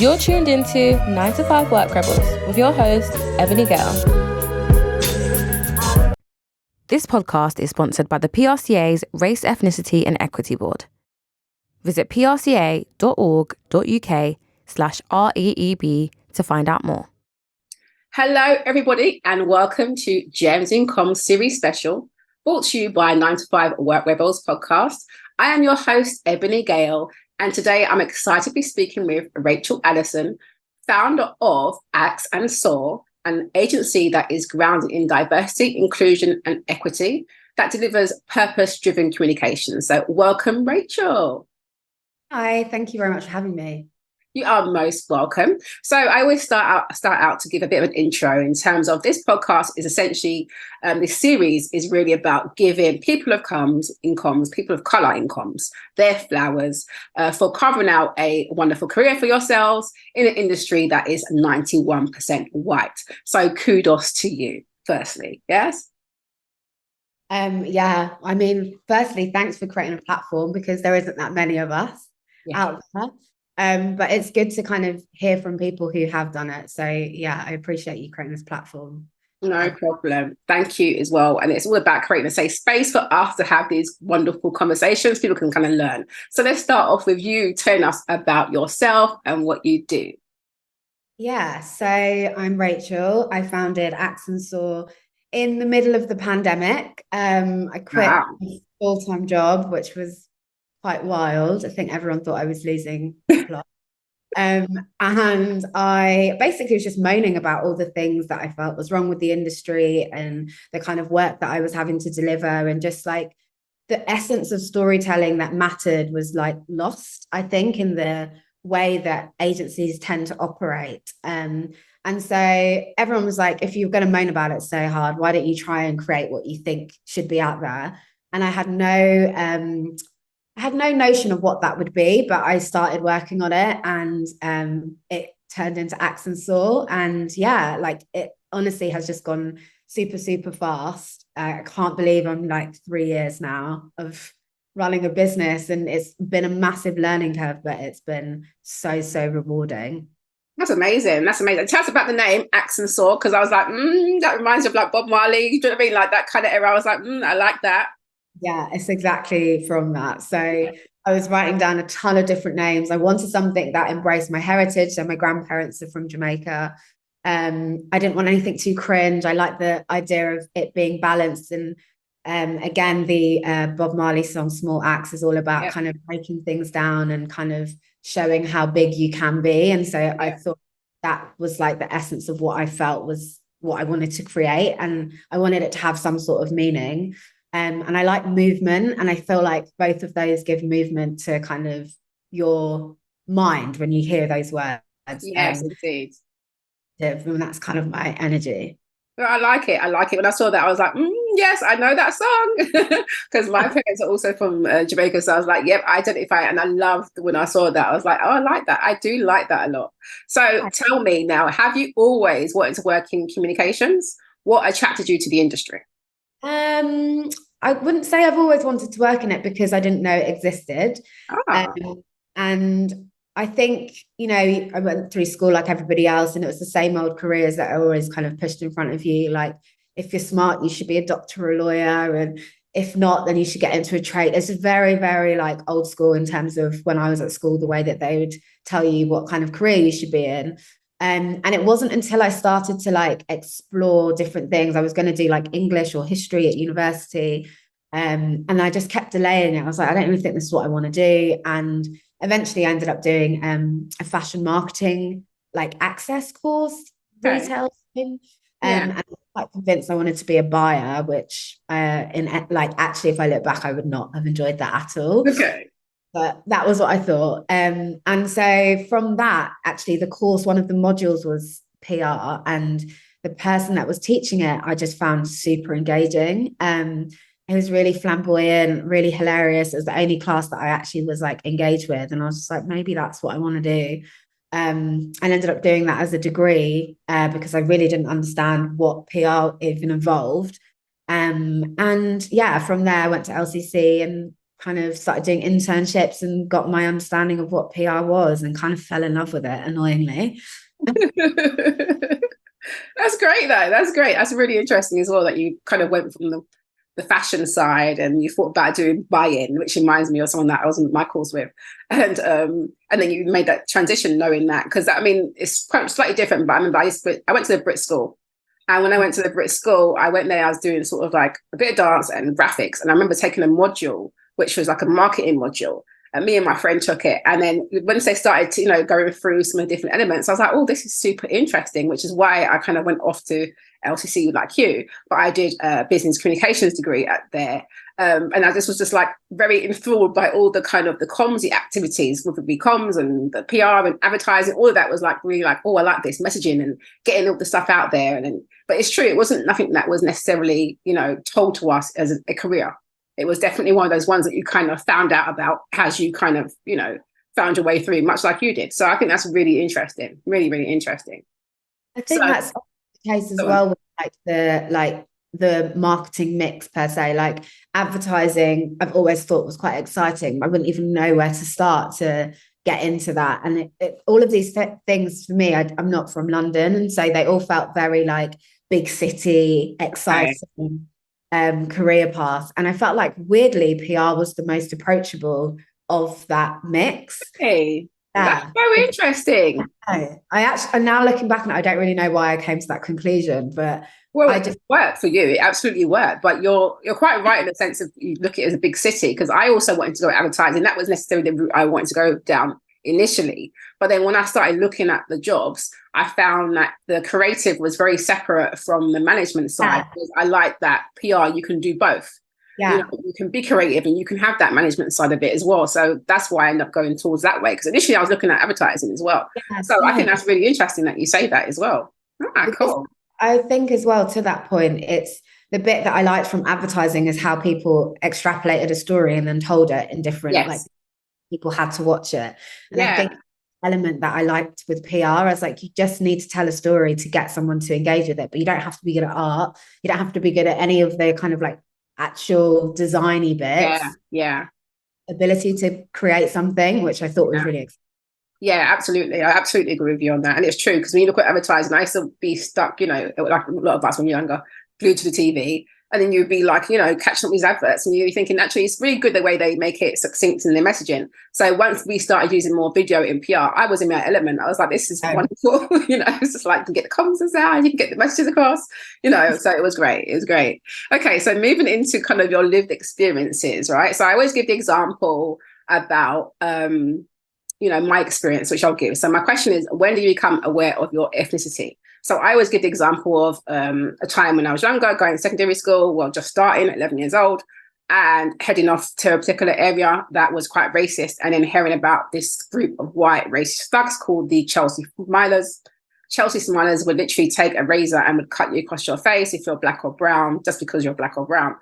You're tuned into 9 to 5 Work Rebels with your host, Ebony Gale. This podcast is sponsored by the PRCA's Race, Ethnicity and Equity Board. Visit prca.org.uk/REEB to find out more. Hello, everybody, and welcome to Gems in Comms series special, brought to you by 9 to 5 Work Rebels podcast. I am your host, Ebony Gale, and today I'm excited to be speaking with Rachel Allison, founder of Axe and Soar, an agency that is grounded in diversity, inclusion, and equity that delivers purpose-driven communication. So welcome, Rachel. Hi, thank you very much for having me. You are most welcome. So I always start out to give a bit of an intro in terms of this podcast is essentially, this series is really about giving people of comms, people of colour in comms, their flowers for carving out a wonderful career for yourselves in an industry that is 91% white. So kudos to you, firstly. Yes? Yeah, I mean, firstly, thanks for creating a platform because there isn't that many of us out there. But it's good to kind of hear from people who have done it. So yeah, I appreciate you creating this platform. No problem. Thank you as well. And it's all about creating a safe space for us to have these wonderful conversations. People can kind of learn. So let's start off with you telling us about yourself and what you do. Yeah, so I'm Rachel. I founded Axe and Soar in the middle of the pandemic. I quit a full-time job, which was quite wild. I think everyone thought I was losing the plot. And I basically was just moaning about all the things that I felt was wrong with the industry and the kind of work that I was having to deliver, and just like the essence of storytelling that mattered was like lost, I think, in the way that agencies tend to operate. And so everyone was like, if you're going to moan about it so hard, why don't you try and create what you think should be out there? And I had no notion of what that would be, but I started working on it, and it turned into Axe and Soar. And yeah, like it honestly has just gone super, super fast. I can't believe I'm like 3 years now of running a business, and it's been a massive learning curve, but it's been so, so rewarding. That's amazing. That's amazing. Tell us about the name Axe and Soar, because I was like, that reminds me of like Bob Marley. Do you know what I mean? Like that kind of era. I was like, I like that. Yeah, it's exactly from that. So I was writing down a ton of different names. I wanted something that embraced my heritage. So my grandparents are from Jamaica. I didn't want anything too cringe. I like the idea of it being balanced. And again, the Bob Marley song Small Axe is all about kind of breaking things down and kind of showing how big you can be. And so I thought that was like the essence of what I felt was what I wanted to create. And I wanted it to have some sort of meaning. And I like movement, and I feel like both of those give movement to kind of your mind when you hear those words. Yes, indeed. And that's kind of my energy. I like it. When I saw that, I was like, yes, I know that song. Because my parents are also from Jamaica. So I was like, yep, I identify it. And I loved when I saw that. I was like, oh, I like that. I do like that a lot. So tell me now, have you always wanted to work in communications? What attracted you to the industry? I wouldn't say I've always wanted to work in it because I didn't know it existed. And I think, I went through school like everybody else, and it was the same old careers that are always kind of pushed in front of you. Like, if you're smart, you should be a doctor or a lawyer. And if not, then you should get into a trade. It's very, very like old school in terms of when I was at school, the way that they would tell you what kind of career you should be in. And it wasn't until I started to like explore different things. I was going to do like English or history at university. And I just kept delaying it. I was like, I don't even think this is what I want to do. And eventually I ended up doing a fashion marketing like access course, retail thing. And I was quite convinced I wanted to be a buyer, which actually, if I look back, I would not have enjoyed that at all. Okay. But that was what I thought. And so from that, actually, the course, one of the modules was PR, and the person that was teaching it, I just found super engaging. It was really flamboyant, really hilarious. It was the only class that I actually was like engaged with. And I was just like, maybe that's what I want to do. And ended up doing that as a degree because I really didn't understand what PR even involved. And yeah, from there I went to LCC and kind of started doing internships and got my understanding of what PR was and kind of fell in love with it, annoyingly. That's great though. That's great. That's really interesting as well that you kind of went from the fashion side and you thought about doing buy-in, which reminds me of someone that I was in my course with. And then you made that transition knowing that, because I mean, it's quite slightly different, but I remember I went to the Brit school. And when I went to the Brit school, I went there, I was doing sort of like a bit of dance and graphics. And I remember taking a module, which was like a marketing module. And me and my friend took it. And then once they started to, going through some of the different elements, I was like, oh, this is super interesting, which is why I kind of went off to LCC like you. But I did a business communications degree there. And I just was just like very enthralled by all the kind of the comms activities, whether it be comms and the PR and advertising, all of that was like really like, oh, I like this messaging and getting all the stuff out there. But it's true, it wasn't nothing that was necessarily, told to us as a career. It was definitely one of those ones that you kind of found out about as you kind of, found your way through, much like you did. So I think that's really interesting, really, really interesting. I think that's the case as well with the marketing mix per se. Like advertising, I've always thought was quite exciting. I wouldn't even know where to start to get into that. And all of these things for me, I'm not from London, and so they all felt very like big city, exciting career path. And I felt like weirdly PR was the most approachable of that mix. Hey, that's very interesting. I actually, and now looking back on it, I don't really know why I came to that conclusion, but it just worked for you. It absolutely worked. But you're quite right in the sense of you look at it as a big city, because I also wanted to go advertising. That was necessarily the route I wanted to go down initially. But then when I started looking at the jobs, I found that the creative was very separate from the management side. Because I like that PR, you can do both. Yeah. You can be creative and you can have that management side of it as well. So that's why I ended up going towards that way. Because initially I was looking at advertising as well. So I think that's really interesting that you say that as well. Cool. I think as well, to that point, it's the bit that I liked from advertising is how people extrapolated a story and then told it in different, like people had to watch it. And I think element that I liked with PR is like, you just need to tell a story to get someone to engage with it, but you don't have to be good at art. You don't have to be good at any of the kind of like actual designy bits. Ability to create something, which I thought was really exciting. Yeah, absolutely. I absolutely agree with you on that. And it's true, because when you look at advertising, I used to be stuck, like a lot of us when you're younger, glued to the TV. And then you'd be like, catching up these adverts and you're thinking, actually, it's really good the way they make it succinct in their messaging. So once we started using more video in PR, I was in my element. I was like, this is wonderful. It's just like, you can get the comments out, you can get the messages across, so it was great. It was great. Okay, so moving into kind of your lived experiences, right? So I always give the example about, my experience, which I'll give. So my question is, when do you become aware of your ethnicity? So I always give the example of a time when I was younger, going to secondary school, just starting at 11 years old and heading off to a particular area that was quite racist, and then hearing about this group of white racist thugs called the Chelsea Smilers. Chelsea Smilers would literally take a razor and would cut you across your face if you're black or brown, just because you're black or brown.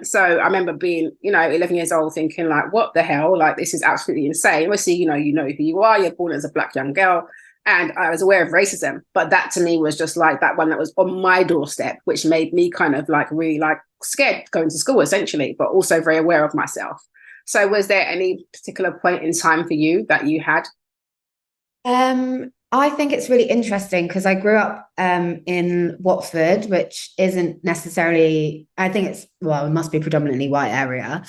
So I remember being, 11 years old thinking like, what the hell? Like, this is absolutely insane. Obviously, you know who you are. You're born as a black young girl. And I was aware of racism, but that to me was just like that one that was on my doorstep, which made me kind of like really like scared going to school essentially, but also very aware of myself. So was there any particular point in time for you that you had? I think it's really interesting because I grew up in Watford, which isn't necessarily, I think it must be predominantly white area.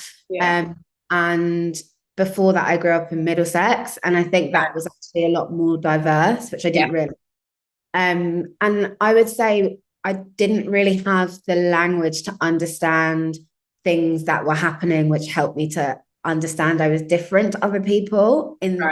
And before that, I grew up in Middlesex, and I think that was actually a lot more diverse, which I didn't realize. And I would say I didn't really have the language to understand things that were happening, which helped me to understand I was different to other people when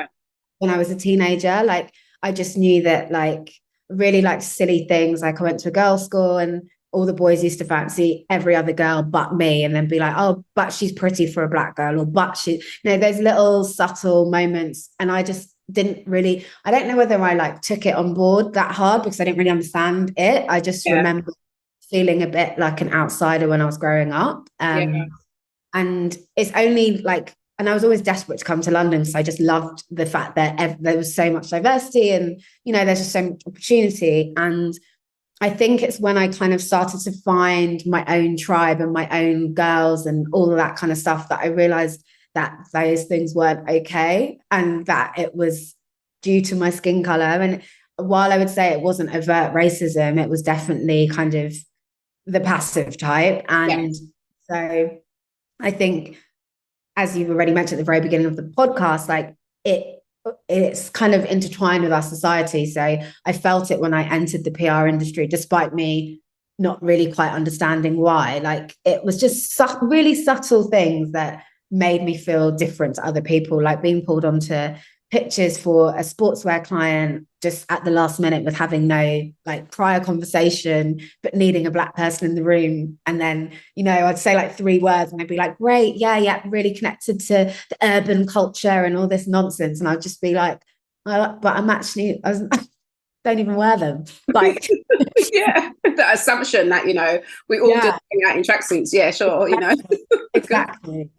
I was a teenager. Like, I just knew that, like, really like silly things. Like, I went to a girls' school and all the boys used to fancy every other girl but me, and then be like, oh, but she's pretty for a black girl, or but she, those little subtle moments. And I just didn't really, I don't know whether I like took it on board that hard because I didn't really understand it. I just remember feeling a bit like an outsider when I was growing up. And it's only like, and I was always desperate to come to London because I just loved the fact that there was so much diversity and, there's just so much opportunity. And I think it's when I kind of started to find my own tribe and my own girls and all of that kind of stuff that I realized that those things weren't okay and that it was due to my skin color. And while I would say it wasn't overt racism, it was definitely kind of the passive type. And so I think, as you've already mentioned at the very beginning of the podcast, like it's kind of intertwined with our society. So I felt it when I entered the PR industry, despite me not really quite understanding why. Like it was just really subtle things that made me feel different to other people, like being pulled onto pitches for a sportswear client just at the last minute with having no like prior conversation, but needing a Black person in the room. And then, you know, I'd say like 3 words and I'd be like, great, yeah, really connected to the urban culture and all this nonsense. And I'd just be like, oh, but I'm actually, I don't even wear them. Like, yeah, the assumption that, you know, we all just hang out in tracksuits. Yeah, sure, you know. Exactly.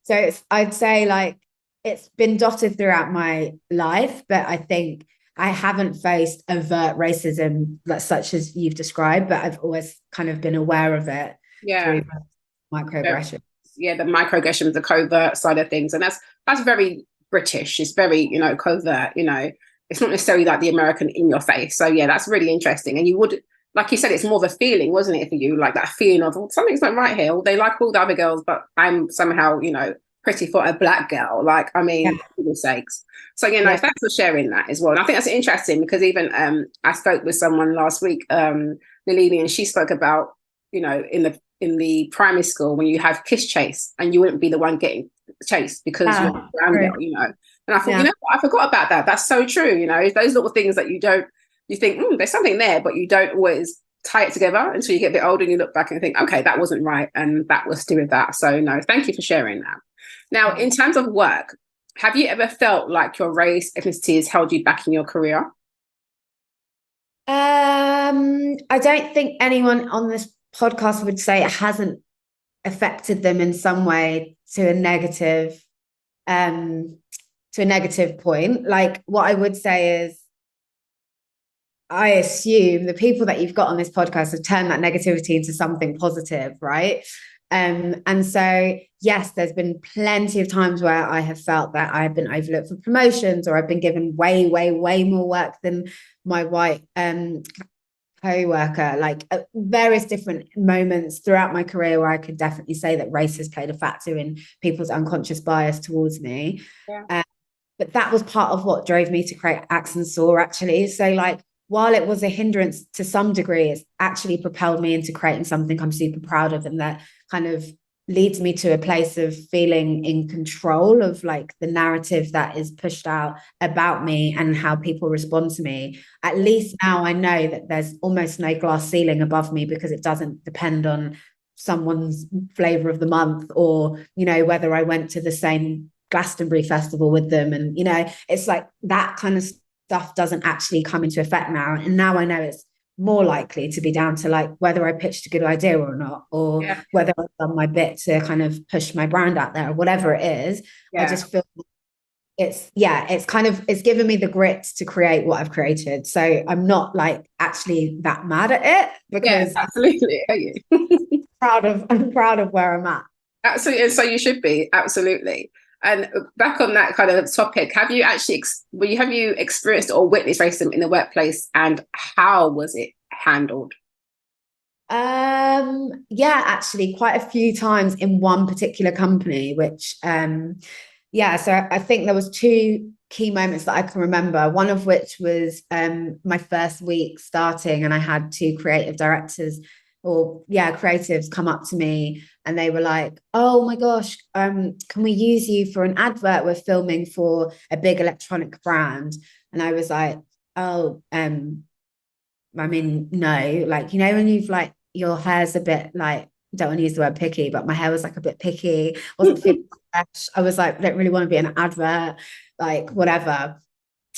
So I'd say like, it's been dotted throughout my life, but I think I haven't faced overt racism such as you've described, but I've always kind of been aware of it through microaggressions. Yeah, the microaggressions, the covert side of things. And that's very British. It's very, you know, covert, you know. It's not necessarily like the American in your face. So yeah, that's really interesting. And you would, like you said, it's more of a feeling, wasn't it, for you? Like that feeling of, oh, something's not right here. They like all the other girls, but I'm somehow, you know, pretty for a Black girl. Like, I mean, for goodness sakes. So, you know, thanks for sharing that as well. And I think that's interesting because even I spoke with someone last week, Nalini, and she spoke about, you know, in the primary school when you have kiss chase and you wouldn't be the one getting chased because you're a brown girl, you know. And I thought, you know what, I forgot about that. That's so true, you know, those little things that you think, there's something there, but you don't always tie it together until you get a bit older and you look back and think, okay, that wasn't right. And that was to do with that. So no, thank you for sharing that. Now, in terms of work, have you ever felt like your race, ethnicity has held you back in your career? I don't think anyone on this podcast would say it hasn't affected them in some way to a negative point. Like what I would say is I assume the people that you've got on this podcast have turned that negativity into something positive, right? And so, yes, there's been plenty of times where I have felt that I've been overlooked for promotions or I've been given way, way, way more work than my white co-worker, like various different moments throughout my career where I could definitely say that race has played a factor in people's unconscious bias towards me. But that was part of what drove me to create Axe and Saw, actually. So like, while it was a hindrance to some degree, it's actually propelled me into creating something I'm super proud of and that kind of leads me to a place of feeling in control of like the narrative that is pushed out about me and how people respond to me. At least now I know that there's almost no glass ceiling above me because it doesn't depend on someone's flavor of the month or, you know, whether I went to the same Glastonbury festival with them. And, you know, it's like that kind of stuff doesn't actually come into effect now. And now I know it's more likely to be down to like whether I pitched a good idea or not, or whether I've done my bit to kind of push my brand out there or whatever it is. I just feel it's given me the grit to create what I've created. So I'm not like actually that mad at it because absolutely. I'm proud of where I'm at. Absolutely. And so you should be, absolutely. And back on that kind of topic, have you actually have you experienced or witnessed racism in the workplace, and how was it handled? Actually quite a few times in one particular company, which so I think there was 2 key moments that I can remember, one of which was my first week starting, and I had 2 creative directors creatives come up to me and they were like, oh my gosh, can we use you for an advert we're filming for a big electronic brand? And I was like, oh, I mean, no, like, you know, when you've like, your hair's a bit like, don't want to use the word picky, but my hair was like a bit picky, wasn't feeling fresh. I was like, I don't really want to be in an advert, like whatever.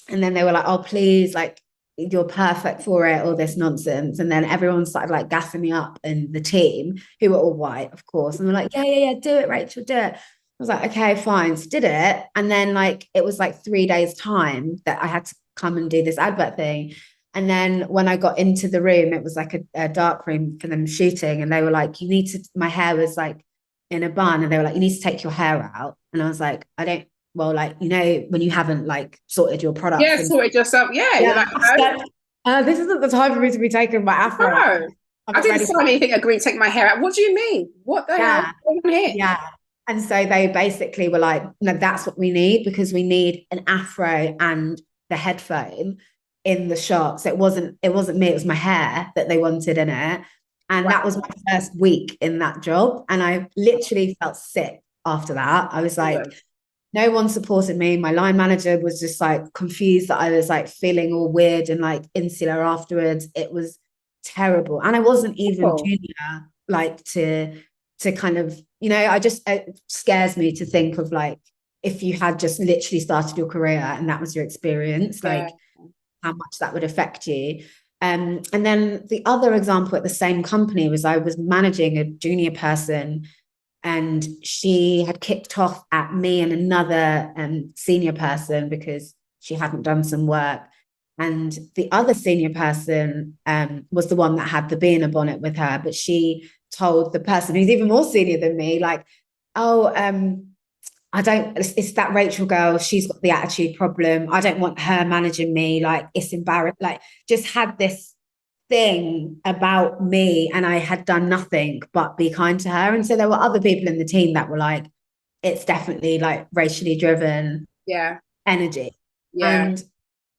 And then they were like, oh, please, like, you're perfect for it, all this nonsense. And then everyone started like gassing me up, and the team, who were all white, of course, and they're like, yeah, do it, Rachel, do it. I was like, okay, fine. So did it. And then like, it was like 3 days time that I had to come and do this advert thing. And then when I got into the room, it was like a dark room for them shooting. And they were like, you need to, my hair was like in a bun. And they were like, you need to take your hair out. And I was like, I don't, well, like, you know, when you haven't like sorted your products. Yeah, sorted yourself. Yeah. You're like, this isn't the time for me to be taking my afro out. no. I didn't sign anything agreeing to take my hair out. What do you mean? What the hell? Yeah. And so they basically were like, no, that's what we need, because we need an afro and the headphone in the shot. So it wasn't me, it was my hair that they wanted in it. And that was my first week in that job. And I literally felt sick after that. I was like, no one supported me. My line manager was just like confused that I was like feeling all weird and like insular afterwards. It was terrible. And I wasn't even junior, like to kind of, you know, it scares me to think of like, if you had just literally started your career and that was your experience, like how much that would affect you. And then the other example at the same company was I was managing a junior person, and she had kicked off at me and another senior person because she hadn't done some work. And the other senior person was the one that had the bee in a bonnet with her, but she told the person who's even more senior than me, like, oh, it's that Rachel girl, she's got the attitude problem. I don't want her managing me. Like, it's embarrassing. Like, just had this thing about me, and I had done nothing but be kind to her. And so there were other people in the team that were like, it's definitely like racially driven energy. And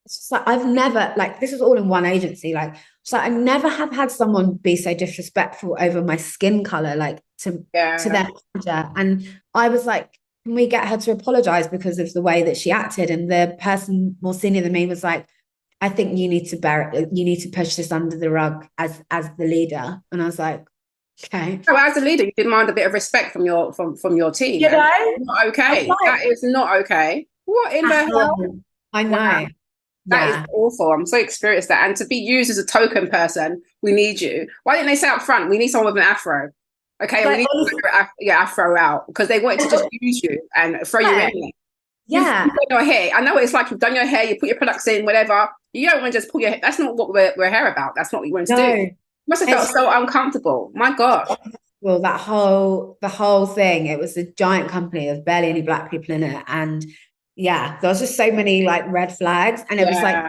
it's just like, I've never, like, this was all in one agency. Like, so I never have had someone be so disrespectful over my skin color, like to their manager. And I was like, can we get her to apologize because of the way that she acted? And the person more senior than me was like, I think you need to push this under the rug as the leader. And I was like, okay. So as a leader, you demand a bit of respect from your team. You know? Not okay. Like, that is not okay. What in the hell? I know. Wow. That is awful. I'm so experienced that. And to be used as a token person, we need you. Why didn't they say up front, we need someone with an afro? Okay, we need to afro out, because they wanted to just use you and throw you in. Yeah. You've done your hair. I know what it's like. You've done your hair, you put your products in, whatever. You don't want to just pull your hair. That's not what we're here about. That's not what you want to do. You must have felt so uncomfortable. My gosh. Well, the whole thing, it was a giant company. There's barely any Black people in it. And yeah, there was just so many like red flags. And it was like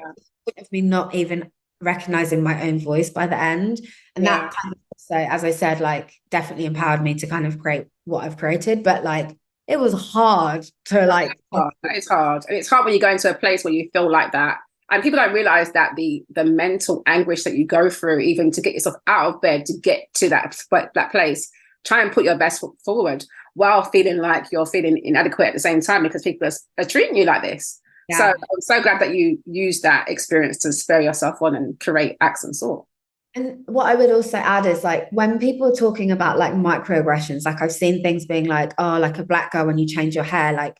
of me not even recognizing my own voice by the end. And that kind of, so as I said, like definitely empowered me to kind of create what I've created. But like, it was hard to like. It's hard. And it's hard when you go into a place where you feel like that. And people don't realize that the mental anguish that you go through, even to get yourself out of bed, to get to that place, try and put your best foot forward while feeling like you're feeling inadequate at the same time, because people are treating you like this. Yeah. So I'm so glad that you used that experience to spur yourself on and create Accent Soar. And what I would also add is like, when people are talking about like microaggressions, like I've seen things being like, oh, like a Black girl, when you change your hair, like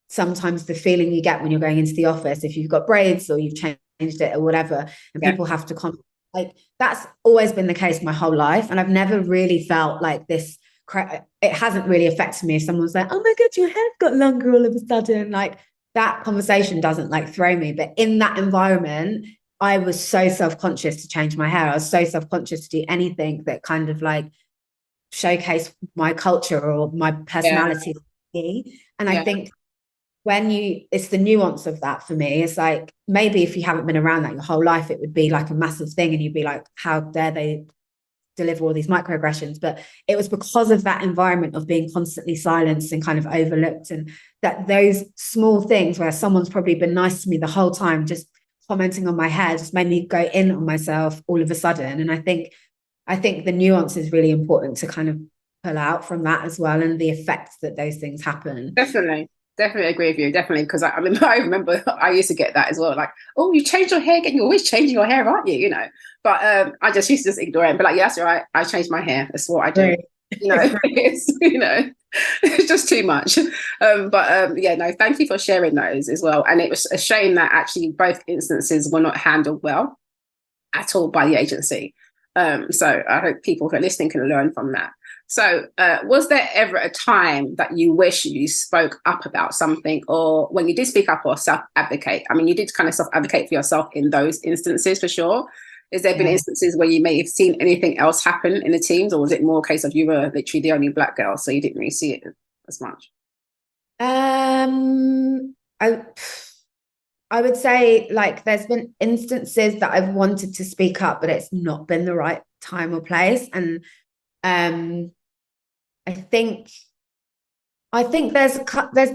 sometimes the feeling you get when you're going into the office, if you've got braids or you've changed it or whatever, and people have to comment, like that's always been the case my whole life. And I've never really felt like this, it hasn't really affected me if someone's like, oh my God, your hair's got longer all of a sudden. Like that conversation doesn't like throw me. But in that environment, I was so self-conscious to change my hair. I was so self-conscious to do anything that kind of like showcase my culture or my personality. And I think it's the nuance of that for me. It's like, maybe if you haven't been around that your whole life, it would be like a massive thing. And you'd be like, how dare they deliver all these microaggressions? But it was because of that environment of being constantly silenced and kind of overlooked. And that those small things where someone's probably been nice to me the whole time, just commenting on my hair, just made me go in on myself all of a sudden. And I think the nuance is really important to kind of pull out from that as well, and the effects that those things happen. Definitely agree with you. Definitely, because I remember I used to get that as well. Like, oh, you changed your hair again. You're always changing your hair, aren't you? You know. But I just used to ignore it and be like, yeah, that's right. I changed my hair. That's what I do. Right. It's just too much. Thank you for sharing those as well. And it was a shame that actually both instances were not handled well at all by the agency. So I hope people who are listening can learn from that. So, was there ever a time that you wish you spoke up about something, or when you did speak up or self-advocate? I mean, you did kind of self-advocate for yourself in those instances, for sure. Has there been instances where you may have seen anything else happen in the teams, or was it more a case of you were literally the only Black girl, so you didn't really see it as much? I would say, like, there's been instances that I've wanted to speak up, but it's not been the right time or place. And I think there's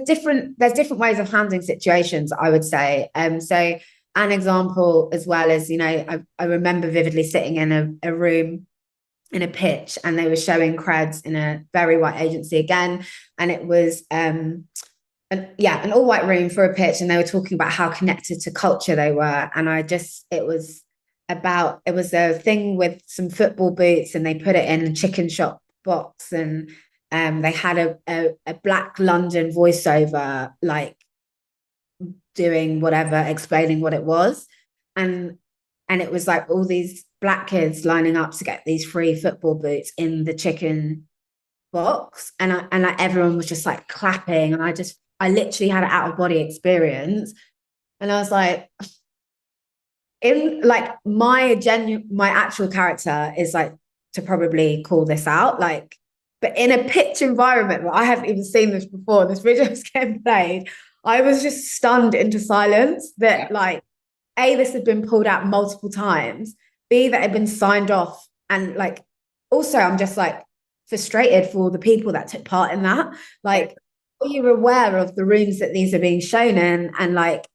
different ways of handling situations, I would say. So an example, as well as, you know, I remember vividly sitting in a room in a pitch, and they were showing creds in a very white agency again, and it was an all-white room for a pitch, and they were talking about how connected to culture they were. And it was a thing with some football boots, and they put it in a chicken shop box, and they had a Black London voiceover, like, doing whatever, explaining what it was, and it was like all these Black kids lining up to get these free football boots in the chicken box, and like everyone was just like clapping, and I literally had an out of body experience, and I was like, in like my actual character is like to probably call this out, like, but in a pitch environment where I haven't even seen this before, this video was getting played, I was just stunned into silence that, like, A, this had been pulled out multiple times, B, that had been signed off, and like, also I'm just like frustrated for the people that took part in that. Like, are you aware of the rooms that these are being shown in? And like,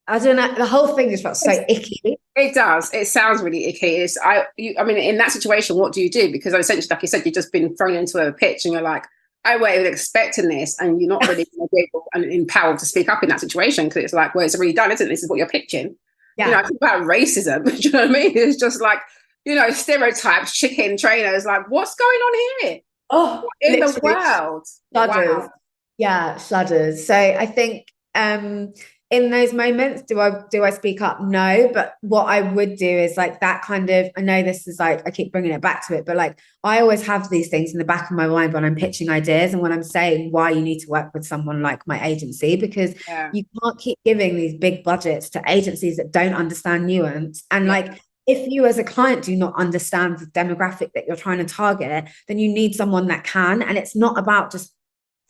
I don't know, the whole thing just felt so icky. It does. It sounds really icky. I mean, in that situation, what do you do? Because essentially, like you said, you've just been thrown into a pitch, and you're like, I wasn't expecting this, and you're not really able and empowered to speak up in that situation, because it's like, well, it's already done, isn't it? This is what you're pitching. Yeah. You know, I think about racism. Do you know what I mean? It's just like, you know, stereotypes, chicken trainers. Like, what's going on here? Oh, in the world. Shudders. Wow. Yeah, shudders. So I think in those moments, do I speak up? No, but what I would do is like that kind of, I know this is like, I keep bringing it back to it, but like, I always have these things in the back of my mind when I'm pitching ideas and when I'm saying why you need to work with someone like my agency, because you can't keep giving these big budgets to agencies that don't understand nuance. And like, if you as a client do not understand the demographic that you're trying to target, then you need someone that can. And it's not about just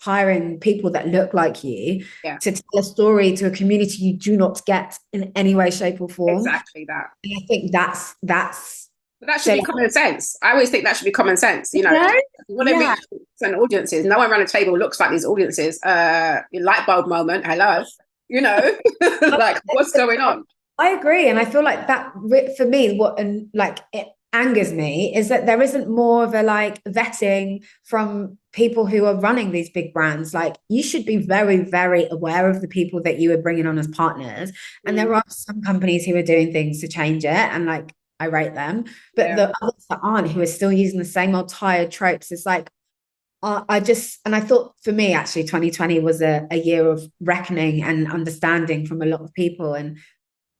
hiring people that look like you to tell a story to a community you do not get in any way, shape, or form. Exactly that. And I think that's but that should be common sense. I always think that should be common sense. You know, what I mean, certain audiences, no one around the table looks like these audiences. Light bulb moment. Hello, you know, like what's going on? I agree, and I feel like that for me, it angers me is that there isn't more of a like vetting from people who are running these big brands. Like, you should be very, very aware of the people that you are bringing on as partners. And there are some companies who are doing things to change it, and like, I rate them, but the others that aren't, who are still using the same old tired tropes, is like, I thought for me, actually, 2020 was a year of reckoning and understanding from a lot of people. And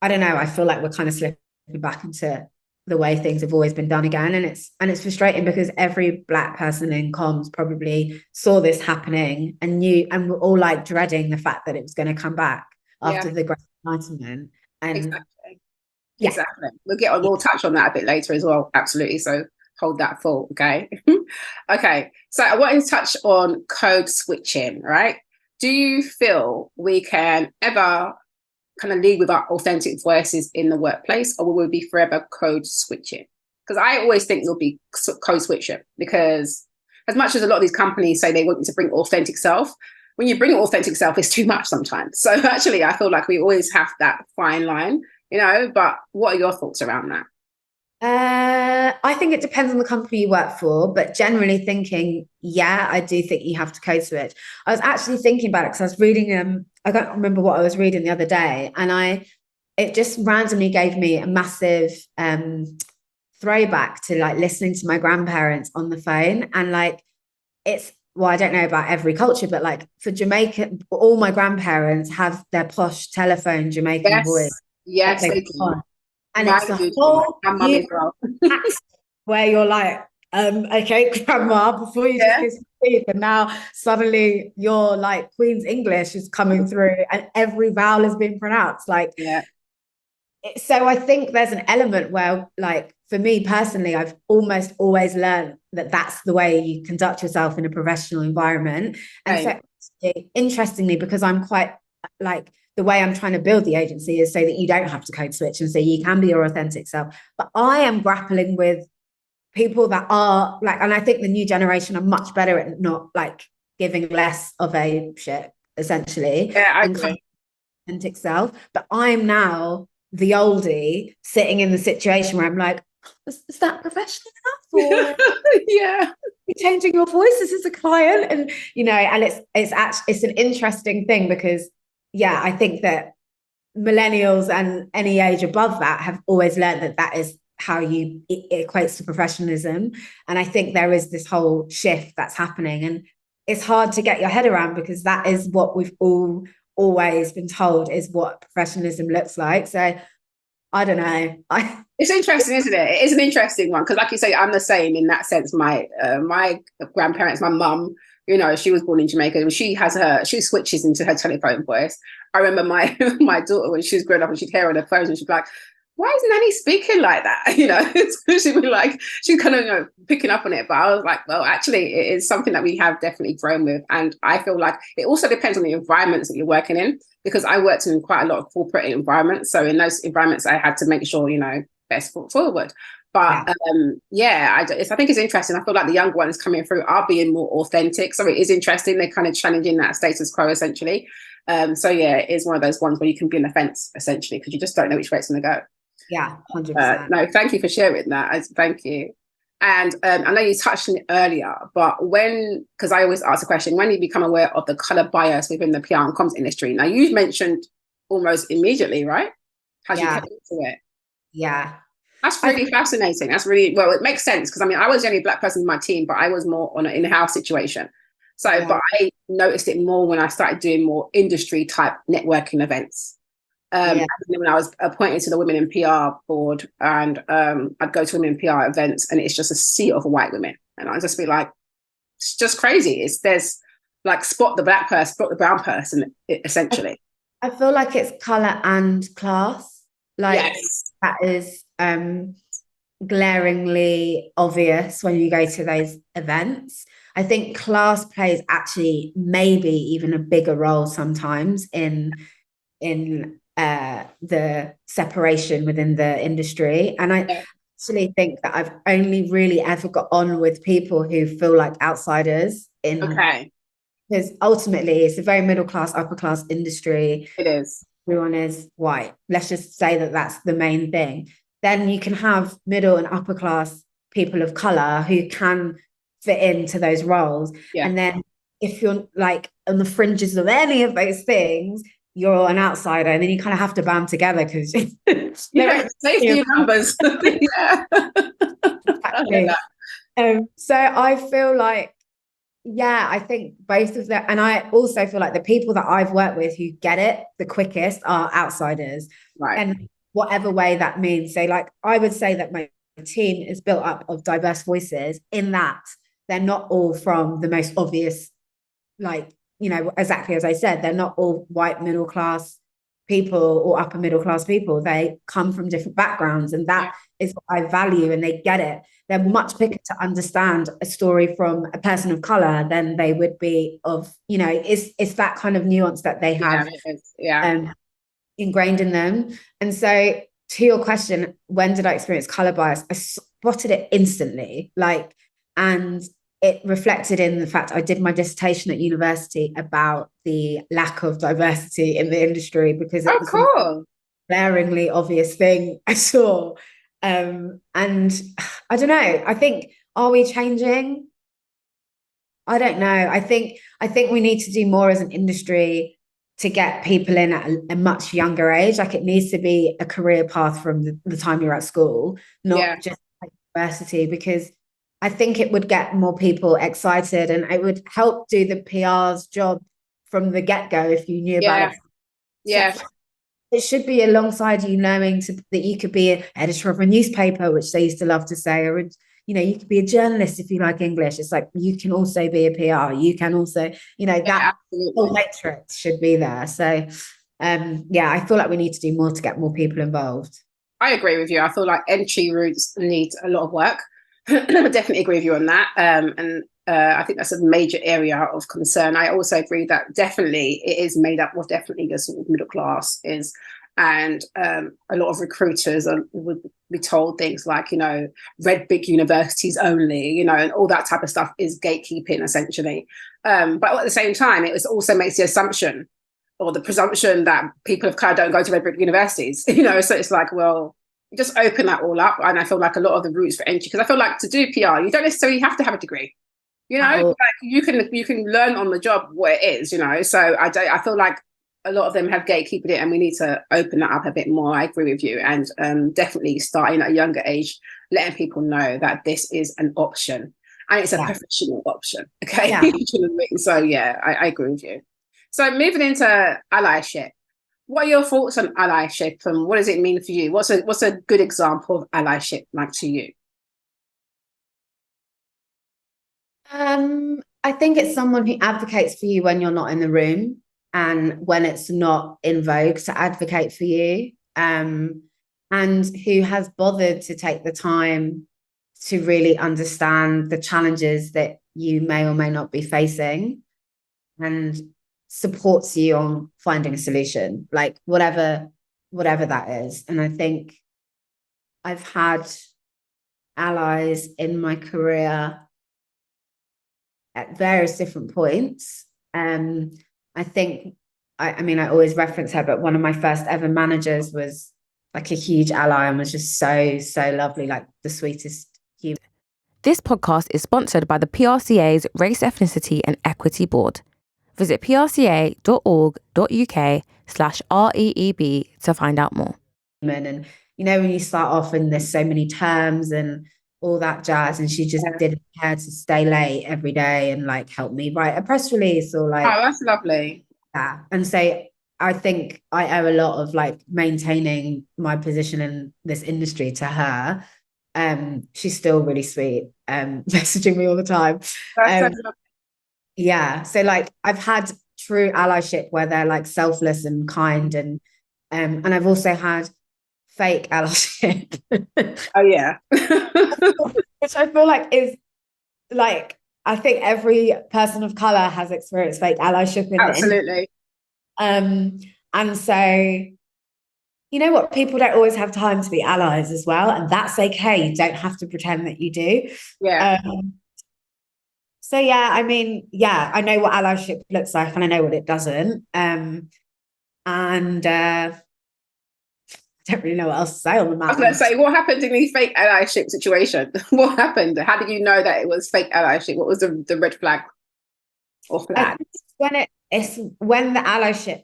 I don't know, I feel like we're kind of slipping back into the way things have always been done again. And it's frustrating because every Black person in comms probably saw this happening and knew, and we're all like dreading the fact that it was going to come back after the Great Enlightenment. And exactly. We'll touch on that a bit later as well. Absolutely. So hold that thought. Okay. Okay. So I want to touch on code switching, right? Do you feel we can ever kind of lead with our authentic voices in the workplace, or will we be forever code switching? Because I always think there'll be code switching, because as much as a lot of these companies say they want you to bring authentic self, when you bring authentic self, it's too much sometimes. So actually, I feel like we always have that fine line, you know, but what are your thoughts around that? I think it depends on the company you work for, but generally thinking, I do think you have to code switch. I was actually thinking about it because I was reading, I don't remember what I was reading the other day, and it just randomly gave me a massive throwback to like listening to my grandparents on the phone. And like, I don't know about every culture, but like for Jamaica, all my grandparents have their posh telephone Jamaican voice. Yes, they do. And it's a whole where you're like, okay, grandma, before you just kiss my teeth, and now suddenly your like Queen's English is coming through and every vowel is being pronounced. Like, so I think there's an element where, like, for me personally, I've almost always learned that that's the way you conduct yourself in a professional environment. And so, interestingly, because I'm quite like, the way I'm trying to build the agency is so that you don't have to code switch and so you can be your authentic self. But I am grappling with people that are like, and I think the new generation are much better at not like giving less of a shit, essentially. Yeah, I agree. Authentic self. But I'm now the oldie sitting in the situation where I'm like, is that professional enough? Or yeah, you're changing your voice. This is a client, and you know, and it's actually, it's an interesting thing because I think that millennials and any age above that have always learned that that is how it equates to professionalism. And I think there is this whole shift that's happening, and it's hard to get your head around because that is what we've all always been told is what professionalism looks like. So I don't know. It's interesting, isn't it? It is an interesting one because, like you say, I'm the same in that sense. My grandparents, my mum, you know, she was born in Jamaica, and she switches into her telephone voice. I remember my my daughter when she was growing up, and she'd hear on her phone, and she'd be like, "Why is Nanny speaking like that?" You know, she'd be like, she's kind of picking up on it. But I was like, well, actually, it is something that we have definitely grown with, and I feel like it also depends on the environments that you're working in. Because I worked in quite a lot of corporate environments. So in those environments, I had to make sure, you know, best foot forward. But I think it's interesting. I feel like the young ones coming through are being more authentic. So it is interesting. They're kind of challenging that status quo, essentially. It is one of those ones where you can be on the fence, essentially, because you just don't know which way it's going to go. Yeah, 100%. No, thank you for sharing that. Thank you. And I know you touched on it earlier, but because I always ask the question, when you become aware of the color bias within the PR and comms industry? Now, you've mentioned almost immediately, right? How you get into it. Yeah. That's really fascinating. That's really, well, it makes sense because I mean, I was the only Black person in my team, but I was more on an in-house situation. So, but I noticed it more when I started doing more industry type networking events. And then when I was appointed to the Women in PR board, and I'd go to Women in PR events, and it's just a sea of white women, and I'd just be like, it's just crazy. There's like spot the Black person, spot the brown person, essentially. I feel like it's color and class. Like that is glaringly obvious when you go to those events. I think class plays actually maybe even a bigger role sometimes in the separation within the industry. And I actually think that I've only really ever got on with people who feel like outsiders because ultimately it's a very middle class, upper class industry. It is. Everyone is white. Let's just say that that's the main thing. Then you can have middle and upper class people of color who can fit into those roles. And then if you're like on the fringes of any of those things, you're an outsider, and then you kind of have to band together because safety in numbers. Exactly. So I feel like, I think both of them, and I also feel like the people that I've worked with who get it the quickest are outsiders, right? And whatever way that means. So, like, I would say that my team is built up of diverse voices in that they're not all from the most obvious, like, you know, exactly as I said, they're not all white middle class people or upper middle class people. They come from different backgrounds, and that is what I value, and they get it. They're much quicker to understand a story from a person of color than they would be of, you know, it's that kind of nuance that they have ingrained in them. And so to your question, when did I experience color bias? I spotted it instantly, like, and it reflected in the fact I did my dissertation at university about the lack of diversity in the industry because it was a glaringly obvious thing I saw. And I don't know, I think, are we changing? I don't know. I think we need to do more as an industry to get people in at a much younger age. Like, it needs to be a career path from the time you're at school, not just like university, because I think it would get more people excited, and it would help do the PR's job from the get-go if you knew about it. So it should be alongside you knowing that you could be an editor of a newspaper, which they used to love to say, or you could be a journalist if you like English. It's like, you can also be a PR. You can also, that whole matrix should be there. So, I feel like we need to do more to get more people involved. I agree with you. I feel like entry routes need a lot of work. I definitely agree with you on that. And I think that's a major area of concern. I also agree that definitely it is made up of definitely the sort of middle class and a lot of recruiters would be told things like, red big universities only, and all that type of stuff is gatekeeping essentially. But at the same time, it also makes the assumption or the presumption that people of color don't go to red brick universities, so it's like, well, you just open that all up. And I feel like a lot of the routes for entry, because I feel like to do PR, you don't necessarily have to have a degree, like you can learn on the job what it is, so I feel like a lot of them have gatekeeped it, and we need to open that up a bit more. I agree with you, and definitely starting at a younger age, letting people know that this is an option and it's a professional option. Okay. Yeah. So I agree with you. So moving into allyship, what are your thoughts on allyship and what does it mean for you? What's a good example of allyship like to you? I think it's someone who advocates for you when you're not in the room and when it's not in vogue to advocate for you, and who has bothered to take the time to really understand the challenges that you may or may not be facing and supports you on finding a solution, like whatever that is. And I think I've had allies in my career at various different points. I think, I always reference her, but one of my first ever managers was like a huge ally and was just so, so lovely, like the sweetest human. This podcast is sponsored by the PRCA's Race, Ethnicity and Equity Board. Visit prca.org.uk/REEB to find out more. And, when you start off and there's so many terms and all that jazz, and she just didn't care to stay late every day and like help me write a press release or like. Oh, that's lovely. Yeah. And so I think I owe a lot of like maintaining my position in this industry to her. She's still really sweet, messaging me all the time. Yeah. So like I've had true allyship where they're like selfless and kind, and I've also had fake allyship. Oh yeah. Which I feel like is like, I think every person of color has experienced fake allyship in Absolutely. And so, you know what, people don't always have time to be allies as well, and that's okay. You don't have to pretend that you do. Yeah. So I know what allyship looks like and I know what it doesn't. And I don't really know what else to say on the matter. I was going to say, what happened in the fake allyship situation? What happened? How did you know that it was fake allyship? What was the red flag or flag? When the allyship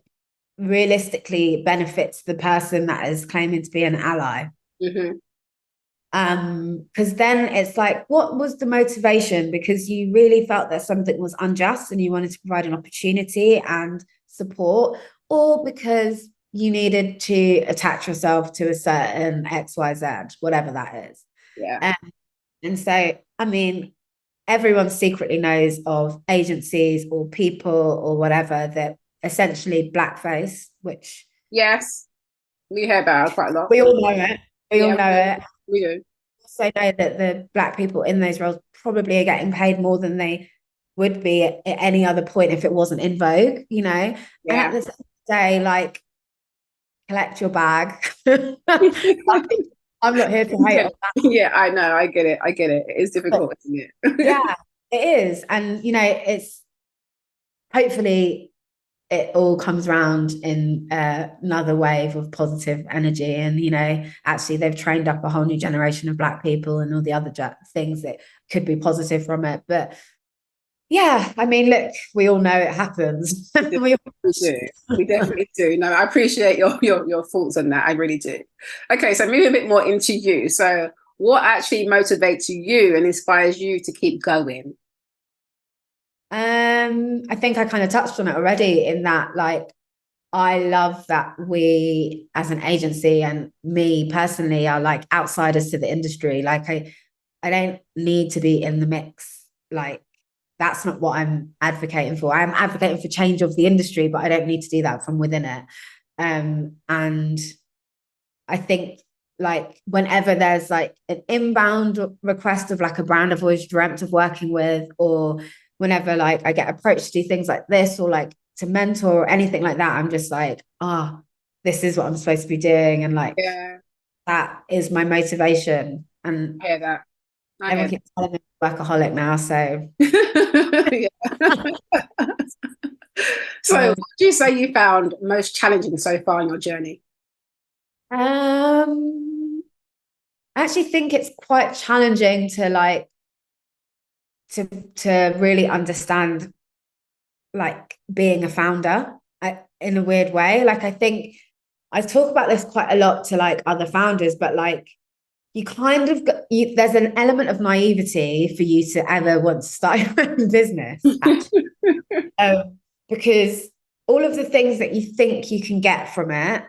realistically benefits the person that is claiming to be an ally. Mm-hmm. Because then it's like, what was the motivation? Because you really felt that something was unjust and you wanted to provide an opportunity and support, or because you needed to attach yourself to a certain XYZ, whatever that is. Yeah. And so, everyone secretly knows of agencies or people or whatever that essentially blackface, which yes, we hear about quite a lot. We all know it. We all know it. We do. So know that the Black people in those roles probably are getting paid more than they would be at any other point if it wasn't in vogue, Yeah. And at the end of the day, like, collect your bag. I'm not here to hate on that. Yeah, I know. I get it. It's difficult, isn't it? Yeah, it is. And, it's hopefully it all comes around in another wave of positive energy. And, actually they've trained up a whole new generation of Black people and all the other things that could be positive from it. But yeah, look, we all know it happens. We do. We definitely do. No, I appreciate your thoughts on that. I really do. Okay, so moving a bit more into you. So what actually motivates you and inspires you to keep going? I think I kind of touched on it already in that, like, I love that we as an agency and me personally are like outsiders to the industry. Like I don't need to be in the mix. Like, that's not what I'm advocating for. I'm advocating for change of the industry, but I don't need to do that from within it. And I think like whenever there's like an inbound request of like a brand I've always dreamt of working with, or whenever like I get approached to do things like this or like to mentor or anything like that, I'm just like, this is what I'm supposed to be doing. And like, that is my motivation. And I hear that. Everyone keeps telling me I'm a workaholic now, so. So what do you say you found most challenging so far in your journey? I actually think it's quite challenging to like to really understand like being a founder in a weird way. Like I think I talk about this quite a lot to like other founders, but like you kind of there's an element of naivety for you to ever want to start your own business, actually. Because all of the things that you think you can get from it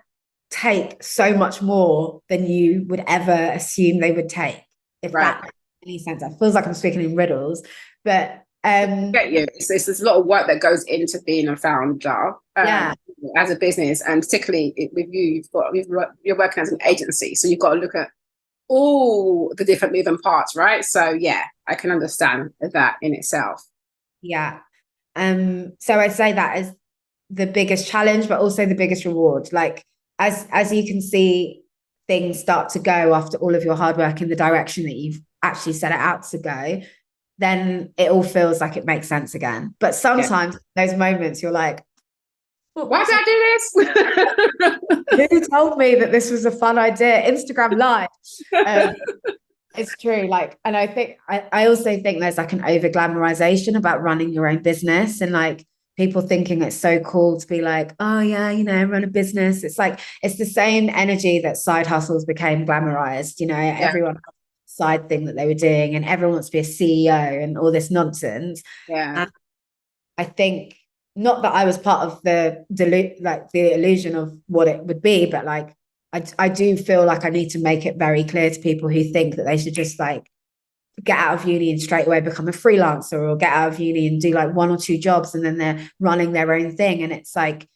take so much more than you would ever assume they would take. If that makes any sense. It feels like I'm speaking in riddles, but I get you. There's a lot of work that goes into being a founder as a business, and particularly with you, you're working as an agency, so you've got to look at all the different moving parts, right? So yeah, I can understand that in itself. Yeah. So I'd say that is the biggest challenge, but also the biggest reward. Like as you can see, things start to go after all of your hard work in the direction that you've actually set it out to go, then it all feels like it makes sense again. But sometimes those moments you're like, why did I do this? Who told me that this was a fun idea? Instagram Live. It's true. Like, and I think I also think there's like an over glamorization about running your own business, and like people thinking it's so cool to be like, oh yeah, run a business. It's like it's the same energy that side hustles became glamorized. Everyone had a side thing that they were doing, and everyone wants to be a CEO and all this nonsense. And I think not that I was part of the illusion of what it would be, but like I do feel like I need to make it very clear to people who think that they should just like get out of uni and straight away become a freelancer, or get out of uni and do like 1 or 2 jobs and then they're running their own thing. And it's like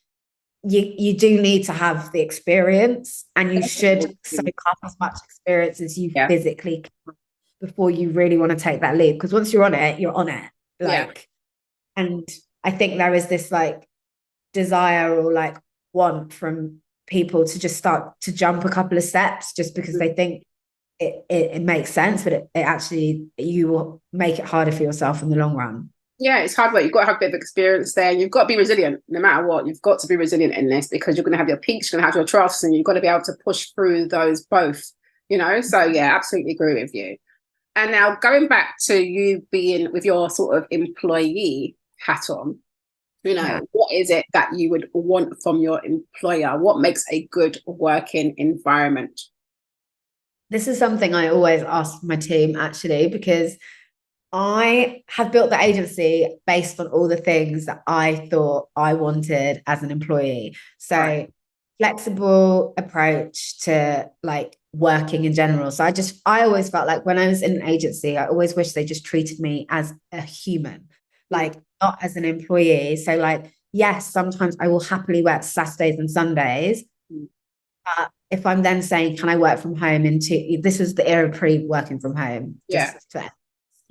you do need to have the experience, and you should soak up as much experience as you physically can before you really want to take that leap, because once you're on it, you're on it. And I think there is this like desire or like want from people to just start to jump a couple of steps just because they think it makes sense, but it actually, you will make it harder for yourself in the long run. Yeah, it's hard work. You've got to have a bit of experience there. You've got to be resilient no matter what. You've got to be resilient in this, because you're going to have your peaks, you're going to have your troughs, and you've got to be able to push through those both, So yeah, absolutely agree with you. And now going back to you being with your sort of employee hat on, what is it that you would want from your employer? What makes a good working environment? This is something I always ask my team, actually, because I have built the agency based on all the things that I thought I wanted as an employee. So flexible approach to like working in general. So I always felt like when I was in an agency, I always wish they just treated me as a human, like not as an employee. So like, yes, sometimes I will happily work Saturdays and Sundays. But if I'm then saying, can I work from home this was the era pre-working from home. Can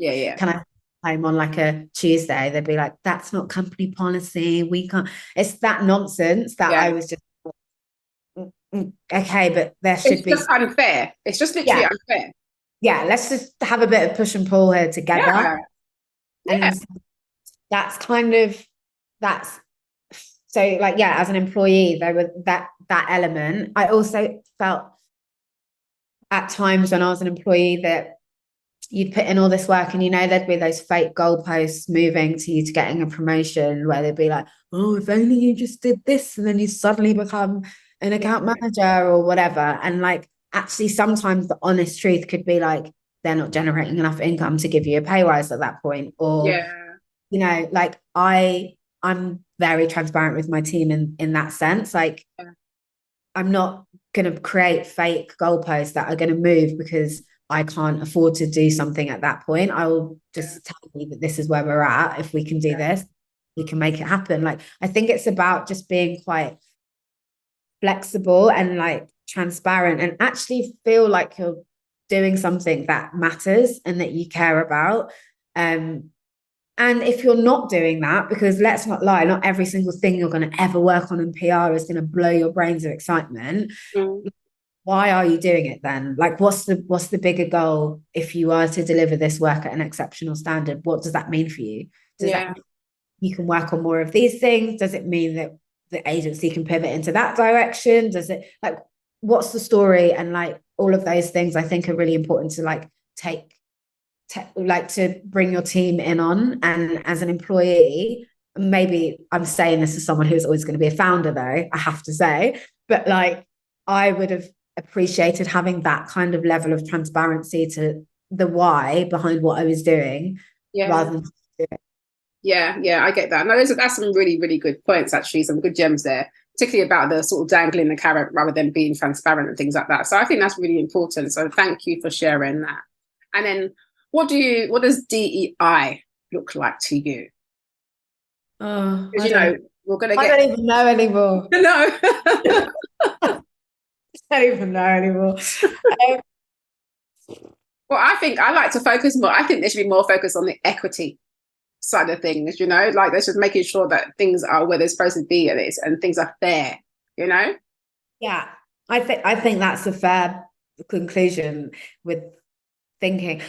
I home on like a Tuesday? They'd be like, that's not company policy. We can't. It's that nonsense that I was just okay, but there should be. It's just unfair. It's just literally unfair. Yeah, let's just have a bit of push and pull here together. And that's so like, as an employee, there was that element. I also felt at times when I was an employee that you'd put in all this work, and there'd be those fake goalposts moving to you to getting a promotion, where they'd be like, oh, if only you just did this, and then you suddenly become an account manager or whatever. And like, actually sometimes the honest truth could be like, they're not generating enough income to give you a pay rise at that point, or like I'm very transparent with my team in that sense. I'm not going to create fake goalposts that are going to move because I can't afford to do something at that point, I will just tell you that this is where we're at. If we can do this, we can make it happen. Like, I think it's about just being quite flexible and like transparent, and actually feel like you're doing something that matters and that you care about. And if you're not doing that, because let's not lie, not every single thing you're going to ever work on in PR is going to blow your brains of excitement. Why are you doing it then? Like, what's the bigger goal? If you are to deliver this work at an exceptional standard, what does that mean for you? Does that mean you can work on more of these things? Does it mean that the agency can pivot into that direction? Does it, like, what's the story? And like all of those things I think are really important to like like to bring your team in on. And as an employee, maybe I'm saying this as someone who's always going to be a founder though, I have to say, but like I would have appreciated having that kind of level of transparency to the why behind what I was doing, rather than do it. Yeah, I get that. No, that's some really, really good points, actually, some good gems there, particularly about the sort of dangling the carrot rather than being transparent and things like that. So I think that's really important. So thank you for sharing that. And then what does DEI look like to you? Because we're gonna I don't even know anymore. No. I don't even know anymore. Well, I think I like to focus more. I think there should be more focus on the equity side of things, like that's just making sure that things are where they're supposed to be and things are fair, Yeah, I think that's a fair conclusion with thinking.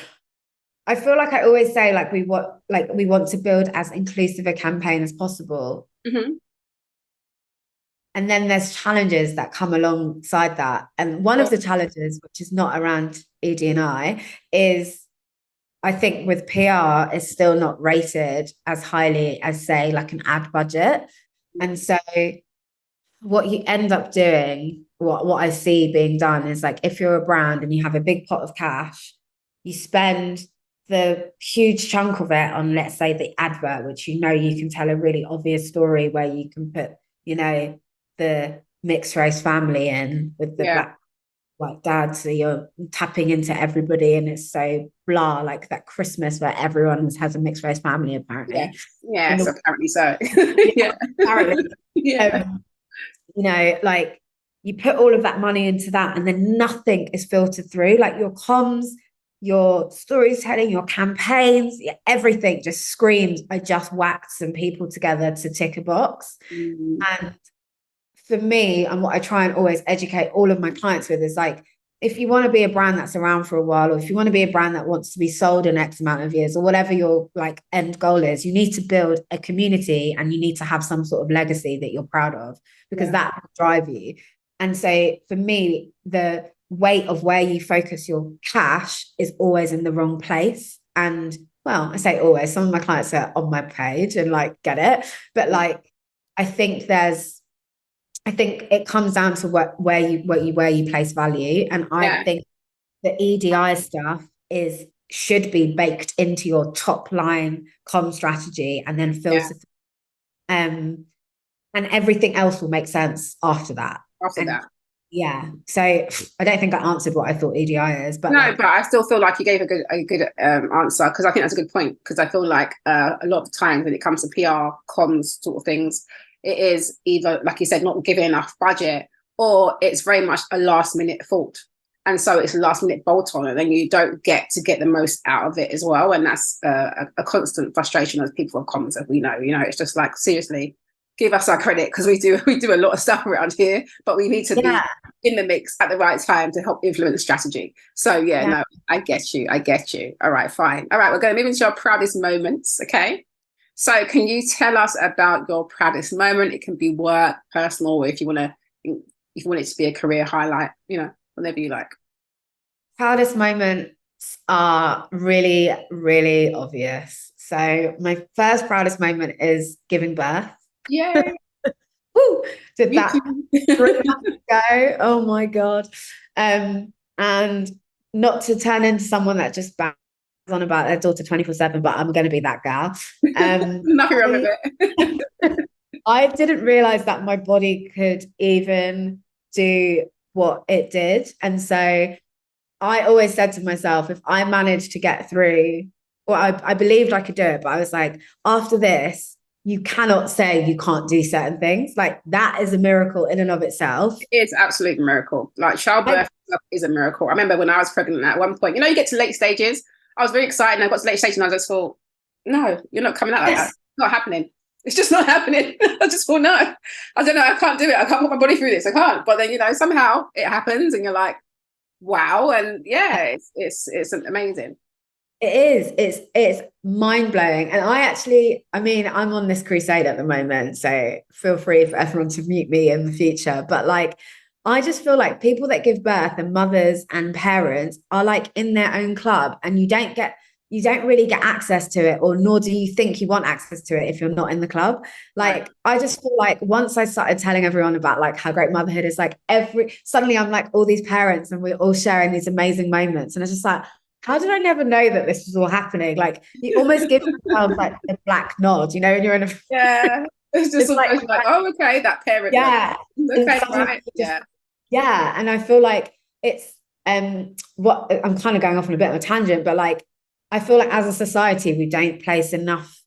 I feel like I always say, like, we want to build as inclusive a campaign as possible. And then there's challenges that come alongside that. And one of the challenges, which is not around ED&I, is I think with PR is still not rated as highly as, say, like an ad budget. And so what you end up doing, what I see being done is, like, if you're a brand and you have a big pot of cash, you spend the huge chunk of it on, let's say, the advert, which you can tell a really obvious story where you can put, the mixed race family in with the black white dad, so you're tapping into everybody, and it's so blah, like that Christmas where everyone has a mixed race family, apparently. Yes, apparently so. Apparently. Like, you put all of that money into that, and then nothing is filtered through, like your comms, your storytelling, your campaigns, everything just screams, I just whacked some people together to tick a box. And for me, and what I try and always educate all of my clients with, is like, if you want to be a brand that's around for a while, or if you want to be a brand that wants to be sold in X amount of years, or whatever your like end goal is, you need to build a community, and you need to have some sort of legacy that you're proud of, because that will drive you. And so for me, the weight of where you focus your cash is always in the wrong place. And well, I say always, some of my clients are on my page and like get it, but like I think it comes down to where you place value. And I think the EDI stuff should be baked into your top line comm strategy, and then filter. And everything else will make sense after that. Yeah. So I don't think I answered what I thought EDI is, but but I still feel like you gave a good answer, because I think that's a good point, because I feel like a lot of times when it comes to PR comms sort of things, it is either, like you said, not giving enough budget, or it's very much a last minute thought. And so it's a last minute bolt on, and then you don't get the most out of it as well. And that's a constant frustration as people of comms, as we know. It's just like, seriously, give us our credit, because we do a lot of stuff around here, but we need to be in the mix at the right time to help influence strategy. So no, I get you. All right, fine. All right, we're going to move into our proudest moments. Okay. So can you tell us about your proudest moment? It can be work, personal, or if you want it to be a career highlight, whenever you like. Proudest moments are really, really obvious. So my first proudest moment is giving birth. Yay. Woo! Did that 3 months ago. Oh my God. And not to turn into someone that just bangs on about their daughter 24/7, but I'm going to be that girl. Nothing wrong with it. I didn't realize that my body could even do what it did. And so I always said to myself, if I managed to get through, well, I believed I could do it, but I was like, after this, you cannot say you can't do certain things. Like that is a miracle in and of itself. It's absolute miracle. Like childbirth is a miracle. I remember when I was pregnant at one point, you get to late stages. I was very excited and I got to late stages and I just thought, no, you're not coming out like that. It's not happening. It's just not happening. I just thought, no, I don't know. I can't do it. I can't put my body through this. I can't. But then, somehow it happens and you're like, wow. And yeah, it's amazing. It is. It's mind-blowing. And I'm on this crusade at the moment, so feel free for everyone to mute me in the future. But like, I just feel like people that give birth and mothers and parents are like in their own club, and you don't really get access to it, or nor do you think you want access to it if you're not in the club. Like, I just feel like once I started telling everyone about like how great motherhood is, like suddenly I'm like all these parents and we're all sharing these amazing moments. And it's just like, how did I never know that this was all happening? Like you almost give yourself like a black nod, when you're in a yeah. It's just like, oh, okay, that parent. Yeah. Okay, right. Yeah. Yeah. And I feel like it's what I'm kind of going off on a bit of a tangent, but like I feel like as a society, we don't place enough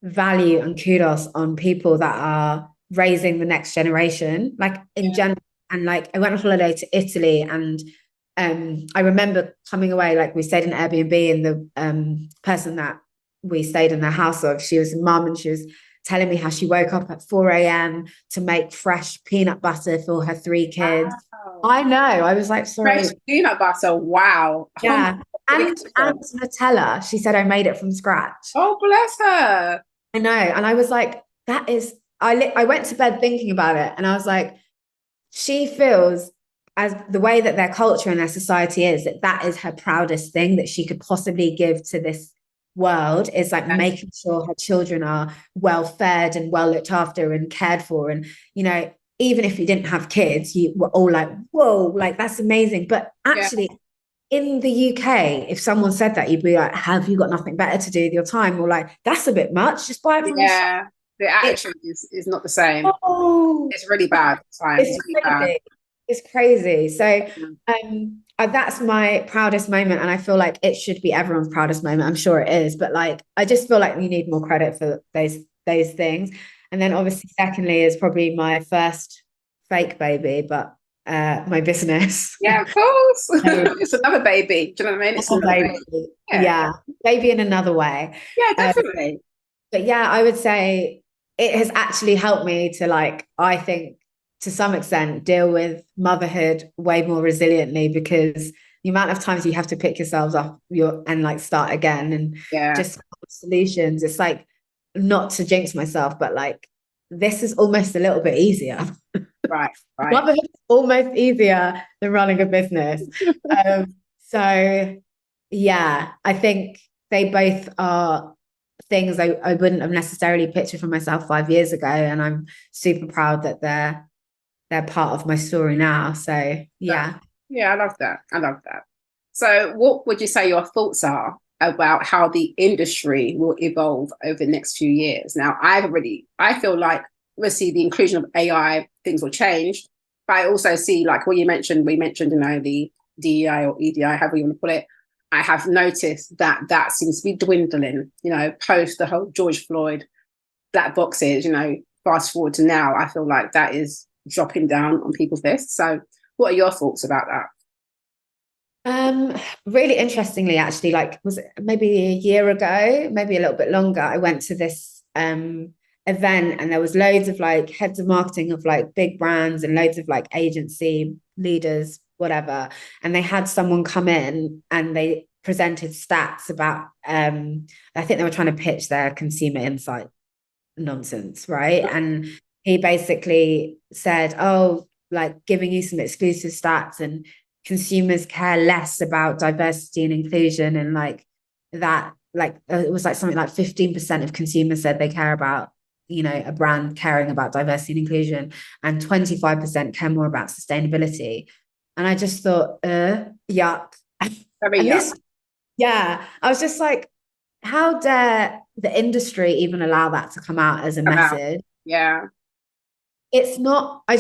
value and kudos on people that are raising the next generation, like in general. And like I went on holiday to Italy, and I remember coming away, like we stayed in Airbnb, and the person that we stayed in the house of, she was a mum, and she was telling me how she woke up at 4 a.m. to make fresh peanut butter for her 3 kids. Wow. I know. I was like, sorry. Fresh peanut butter. Wow. Yeah. And Nutella. She said I made it from scratch. Oh, bless her. I know. And I was like, I went to bed thinking about it, and I was like, she feels as the way that their culture and their society is, that is her proudest thing that she could possibly give to this world, is like making sure her children are well fed and well looked after and cared for. And even if you didn't have kids, you were all like, whoa, like that's amazing. But actually in the UK, if someone said that, you'd be like, have you got nothing better to do with your time? Or like, that's a bit much, just buy it from the attitude is not the same. It's really bad. It's crazy. So that's my proudest moment, and I feel like it should be everyone's proudest moment. I'm sure it is, but like I just feel like you need more credit for those things. And then obviously secondly is probably my first fake baby, but my business. Yeah, of course. It's another baby. Do you know what I mean? It's another baby. Yeah, baby in another way. Yeah, definitely. But yeah, I would say it has actually helped me to, like, I think to some extent, deal with motherhood way more resiliently, because the amount of times you have to pick yourselves up and like start again and just solutions. It's like, not to jinx myself, but like this is almost a little bit easier. Right. Motherhood is almost easier than running a business. So yeah, I think they both are things I wouldn't have necessarily pictured for myself 5 years ago, and I'm super proud that they're part of my story now. So yeah. I love that. So what would you say your thoughts are about how the industry will evolve over the next few years? Now, I feel like obviously the inclusion of AI, things will change, but I also see, like what we mentioned, the DEI or EDI, however you want to put it. I have noticed that seems to be dwindling, post the whole George Floyd black boxes, fast forward to now, I feel like that is dropping down on people's lists. So what are your thoughts about that? Really interestingly, actually, like, was it maybe a year ago, maybe a little bit longer, I went to this event, and there was loads of like heads of marketing of like big brands and loads of like agency leaders, whatever. And they had someone come in and they presented stats about, I think they were trying to pitch their consumer insight nonsense, right? And he basically said, oh, like giving you some exclusive stats, and consumers care less about diversity and inclusion, and like that, like it was like something like 15% of consumers said they care about, a brand caring about diversity and inclusion, and 25% care more about sustainability. And I just thought, yuck. Very yuck. I was just like, how dare the industry even allow that to come out as a message? Yeah. it's not, I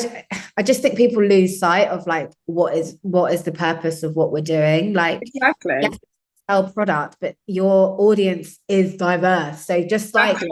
just think people lose sight of like what is the purpose of what we're doing. Like, exactly. yes, sell product, but your audience is diverse. So just like,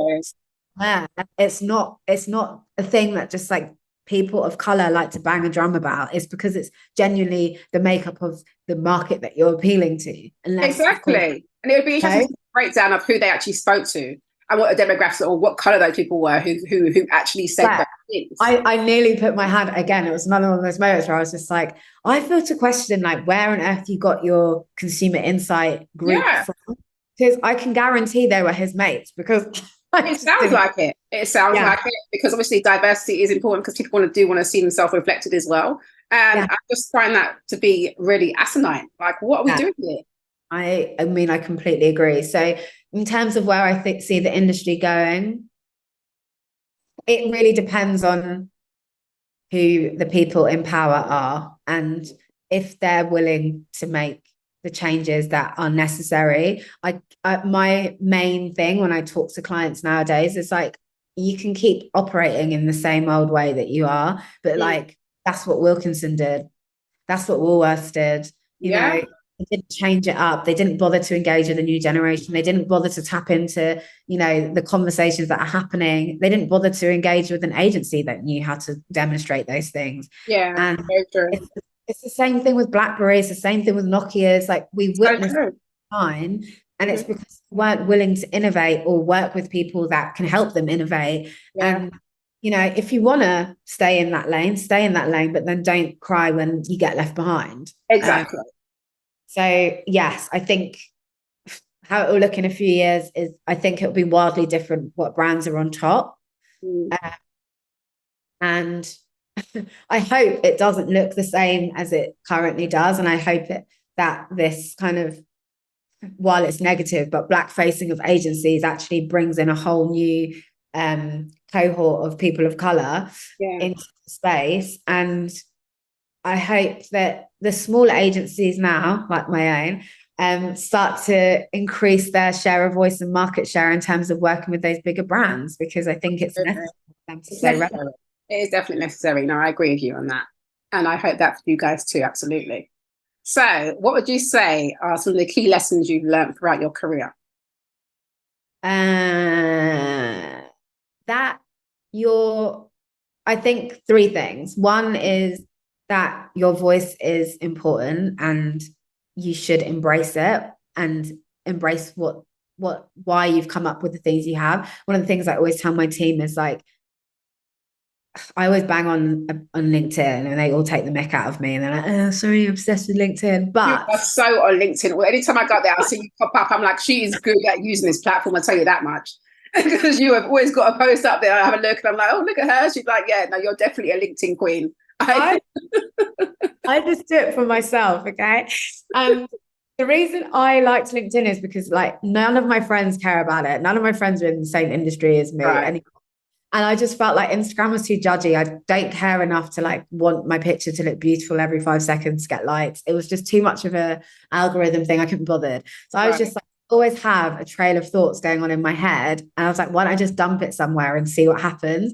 yeah, it's not a thing that just like people of color like to bang a drum about. It's because it's genuinely the makeup of the market that you're appealing to. Unless, exactly. Of course, and it would be interesting to breakdown of who they actually spoke to and what the demographics or what color those people were who actually said those things. I nearly put my hand again. It was another one of those moments where I was just like, I feel to question like where on earth you got your consumer insight group from, because I can guarantee they were his mates because it sounds like it. It sounds like it because obviously diversity is important because people want to see themselves reflected as well. And I just find that to be really asinine. Like, what are we doing here? I mean, I completely agree. So in terms of where I see the industry going, it really depends on who the people in power are and if they're willing to make the changes that are necessary. My main thing when I talk to clients nowadays is like, you can keep operating in the same old way that you are, but like that's what Wilkinson did. That's what Woolworths did. You know, they didn't change it up. They didn't bother to engage with the new generation. They didn't bother to tap into, you know, the conversations that are happening. They didn't bother to engage with an agency that knew how to demonstrate those things. Yeah, and it's the same thing with BlackBerry. It's the same thing with Nokia. It's like we witnessed time, and it's because they weren't willing to innovate or work with people that can help them innovate. And you know, if you want to stay in that lane, stay in that lane, but then don't cry when you get left behind. Exactly. So yes, I think how it will look in a few years is I think it'll be wildly different what brands are on top. And I hope it doesn't look the same as it currently does. And I hope that this kind of, while it's negative, but black facing of agencies actually brings in a whole new cohort of people of color into the space. And I hope that the smaller agencies now, like my own, start to increase their share of voice and market share in terms of working with those bigger brands, because I think it's necessary for them to stay relevant. It is definitely necessary. No, I agree with you on that. And I hope that for you guys too, absolutely. So what would you say are some of the key lessons you've learned throughout your career? I think three things. One is that your voice is important and you should embrace it and embrace why you've come up with the things you have. One of the things I always tell my team is like, I always bang on LinkedIn and they all take the mick out of me and they're like, oh, sorry, you're obsessed with LinkedIn. But you are so on LinkedIn. Well, anytime I go there, I see you pop up. I'm like, she is good at using this platform. I'll tell you that much. Because you have always got a post up there. I have a look and I'm like, oh, look at her. She's like, yeah, no, you're definitely a LinkedIn queen. I just do it for myself, okay? And the reason I liked LinkedIn is because like none of my friends care about it. None of my friends are in the same industry as me. Right. And I just felt like Instagram was too judgy. I don't care enough to like want my picture to look beautiful every 5 seconds, get likes. It was just too much of a algorithm thing. I couldn't be bothered. So I was just like, always have a trail of thoughts going on in my head. And I was like, why don't I just dump it somewhere and see what happens?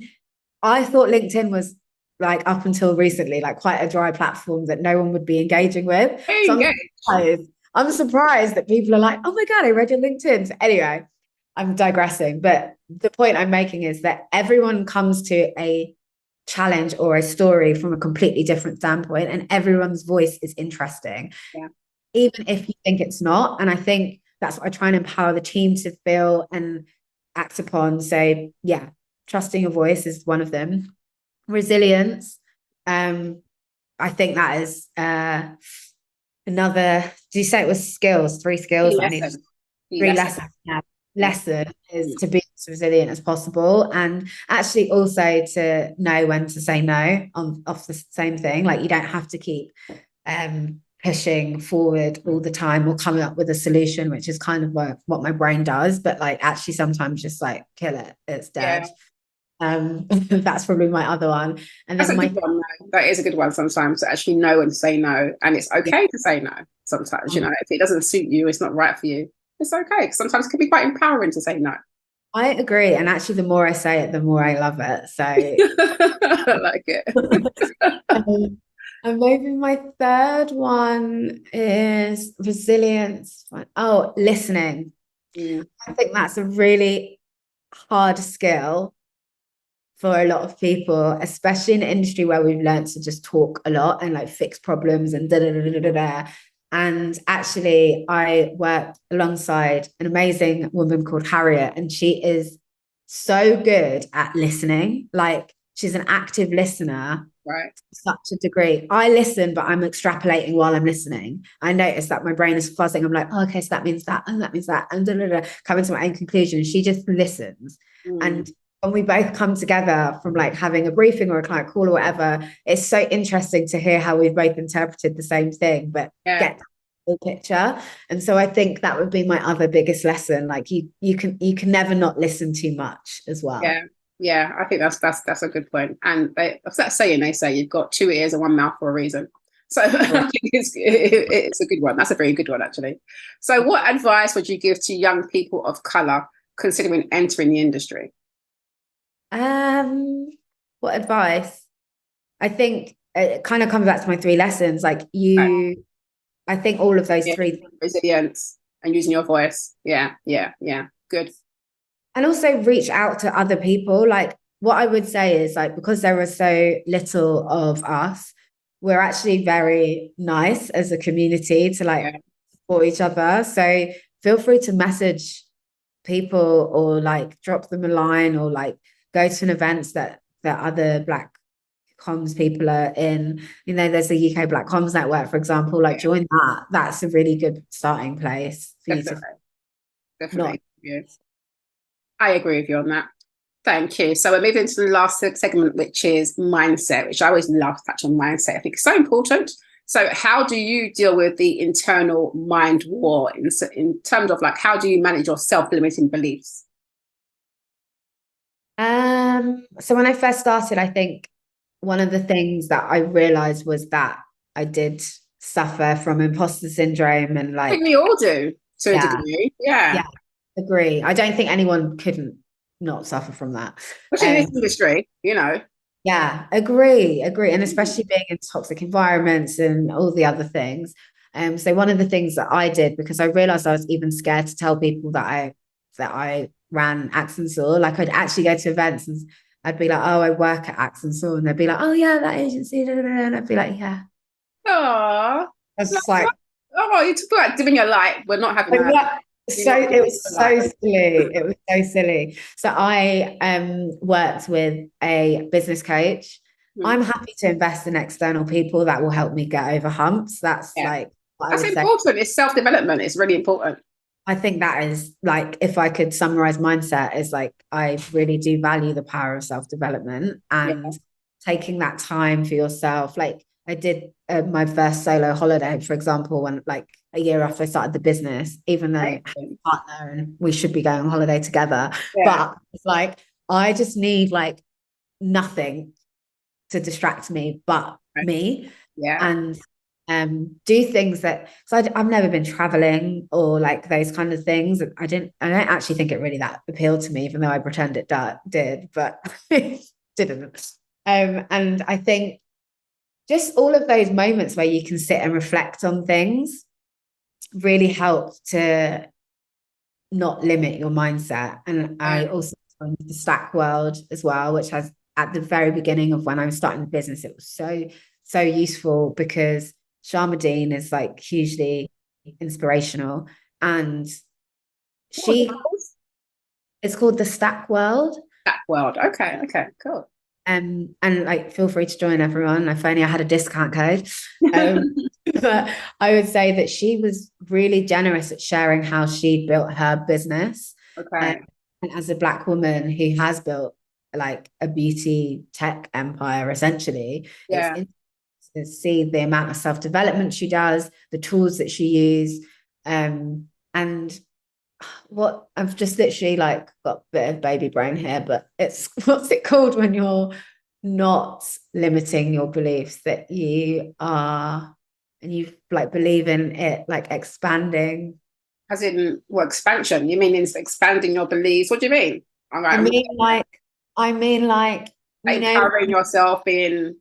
I thought LinkedIn was like up until recently, like quite a dry platform that no one would be engaging with. So I'm surprised that people are like, oh my God, I read your LinkedIn. So anyway, I'm digressing, but the point I'm making is that everyone comes to a challenge or a story from a completely different standpoint, and everyone's voice is interesting, even if you think it's not. And I think that's what I try and empower the team to feel and act upon. So yeah, trusting your voice is one of them. Resilience. I think that is another. Do you say it was skills? 3 skills. Three lessons. Yeah. Lesson is to be as resilient as possible, and actually also to know when to say no off the same thing. Like you don't have to keep pushing forward all the time or coming up with a solution, which is kind of what my brain does, but like actually sometimes just like kill it, it's dead. That's probably my other one. And that's a good one. That is a good one sometimes, to actually know and say no. And it's okay to say no sometimes. You know, if it doesn't suit you, it's not right for you, it's okay. Sometimes it can be quite empowering to say no. I agree. And actually, the more I say it, the more I love it. So I like it. and maybe my third one is resilience. Oh, listening. Mm, I think that's a really hard skill for a lot of people, especially in an industry where we've learned to just talk a lot and like fix problems and da da da da da da. And actually, I worked alongside an amazing woman called Harriet, and she is so good at listening. Like, she's an active listener right. to such a degree. I listen, but I'm extrapolating while I'm listening. I notice that my brain is fuzzing. I'm like, oh, okay, so that means that, and that means that, and da, da, da, coming to my own conclusion. She just listens. Mm, And when we both come together from like having a briefing or a client call or whatever, it's so interesting to hear how we've both interpreted the same thing, but yeah. get the whole picture. And so I think that would be my other biggest lesson. Like you can never not listen too much as well. Yeah. Yeah. I think that's a good point. And what's that saying? They say you've got two ears and one mouth for a reason. So I think it's a good one. That's a very good one, actually. So what advice would you give to young people of color considering entering the industry? What advice? I think it kind of comes back to my three lessons. Like you, I think all of those Yeah. three things. Resilience and using your voice. Yeah. Yeah. Yeah. Good. And also reach out to other people. Like what I would say is like, because there are so little of us, we're actually very nice as a community to like Yeah. support each other. So feel free to message people or like drop them a line or like go to an events that other Black comms people are in. You know, there's the UK Black Comms Network, for example. Like Yeah. join that. That's a really good starting place for you to Definitely. not. Definitely. Yeah. I agree with you on that. Thank you. So we're moving to the last segment, which is mindset, which I always love to touch on mindset. I think it's so important. So how do you deal with the internal mind war in terms of like, how do you manage your self-limiting beliefs? So when I first started, I think one of the things that I realized was that I did suffer from imposter syndrome and I think like, we all do to a yeah, degree. Yeah. yeah, agree. I don't think anyone couldn't not suffer from that. Especially in Um, this industry, you know. yeah, agree. And especially being in toxic environments and all the other things. So one of the things that I did, because I realized I was even scared to tell people that I ran Accent Saw, like I'd actually go to events and I'd be like, oh, I work at Accent Saw, and they'd be like, oh yeah, that agency, da, da, da. And I'd be like, yeah. Oh, I was like, oh, you talk about dimming a light. We're not having like, that. what? You're So not it dimming was a so light. silly. It was so silly. So I worked with a business coach. Mhm. I'm happy to invest in external people that will help me get over humps. That's Yeah. like what I That's would say. important. It's self-development. It's really important. I think that is like, if I could summarize mindset, is like I really do value the power of self-development Yeah. and taking that time for yourself. Like I did my first solo holiday, for example, when like a year after I started the business, even though I had a partner and we should be going on holiday together. Yeah. But it's like I just need like nothing to distract me but Right. me, Yeah. and do things that, so I've never been traveling or like those kind of things. I don't actually think it really that appealed to me, even though I pretend it did, but it didn't. And I think just all of those moments where you can sit and reflect on things really help to not limit your mindset. And Yeah. I also joined the Stack world as well, which has, at the very beginning of when I was starting the business, it was so useful because Sharmadine is like hugely inspirational, and What was it she called? it's called the Stack World. That world. Okay. Okay. Cool. And like feel free to join everyone. If only I had a discount code. But I would say that she was really generous at sharing how she built her business. Um, Okay. and as a Black woman who has built like a beauty tech empire, essentially, it's Yeah. interesting to see the amount of self-development she does, the tools that she uses, and what I've just literally like got a bit of baby brain here, but it's what's it called when you're not limiting your beliefs, that you are and you like believe in it like expanding. As in, well, expansion. You mean it's expanding your beliefs? What do you mean? All right, I mean like, you know, empowering yourself in.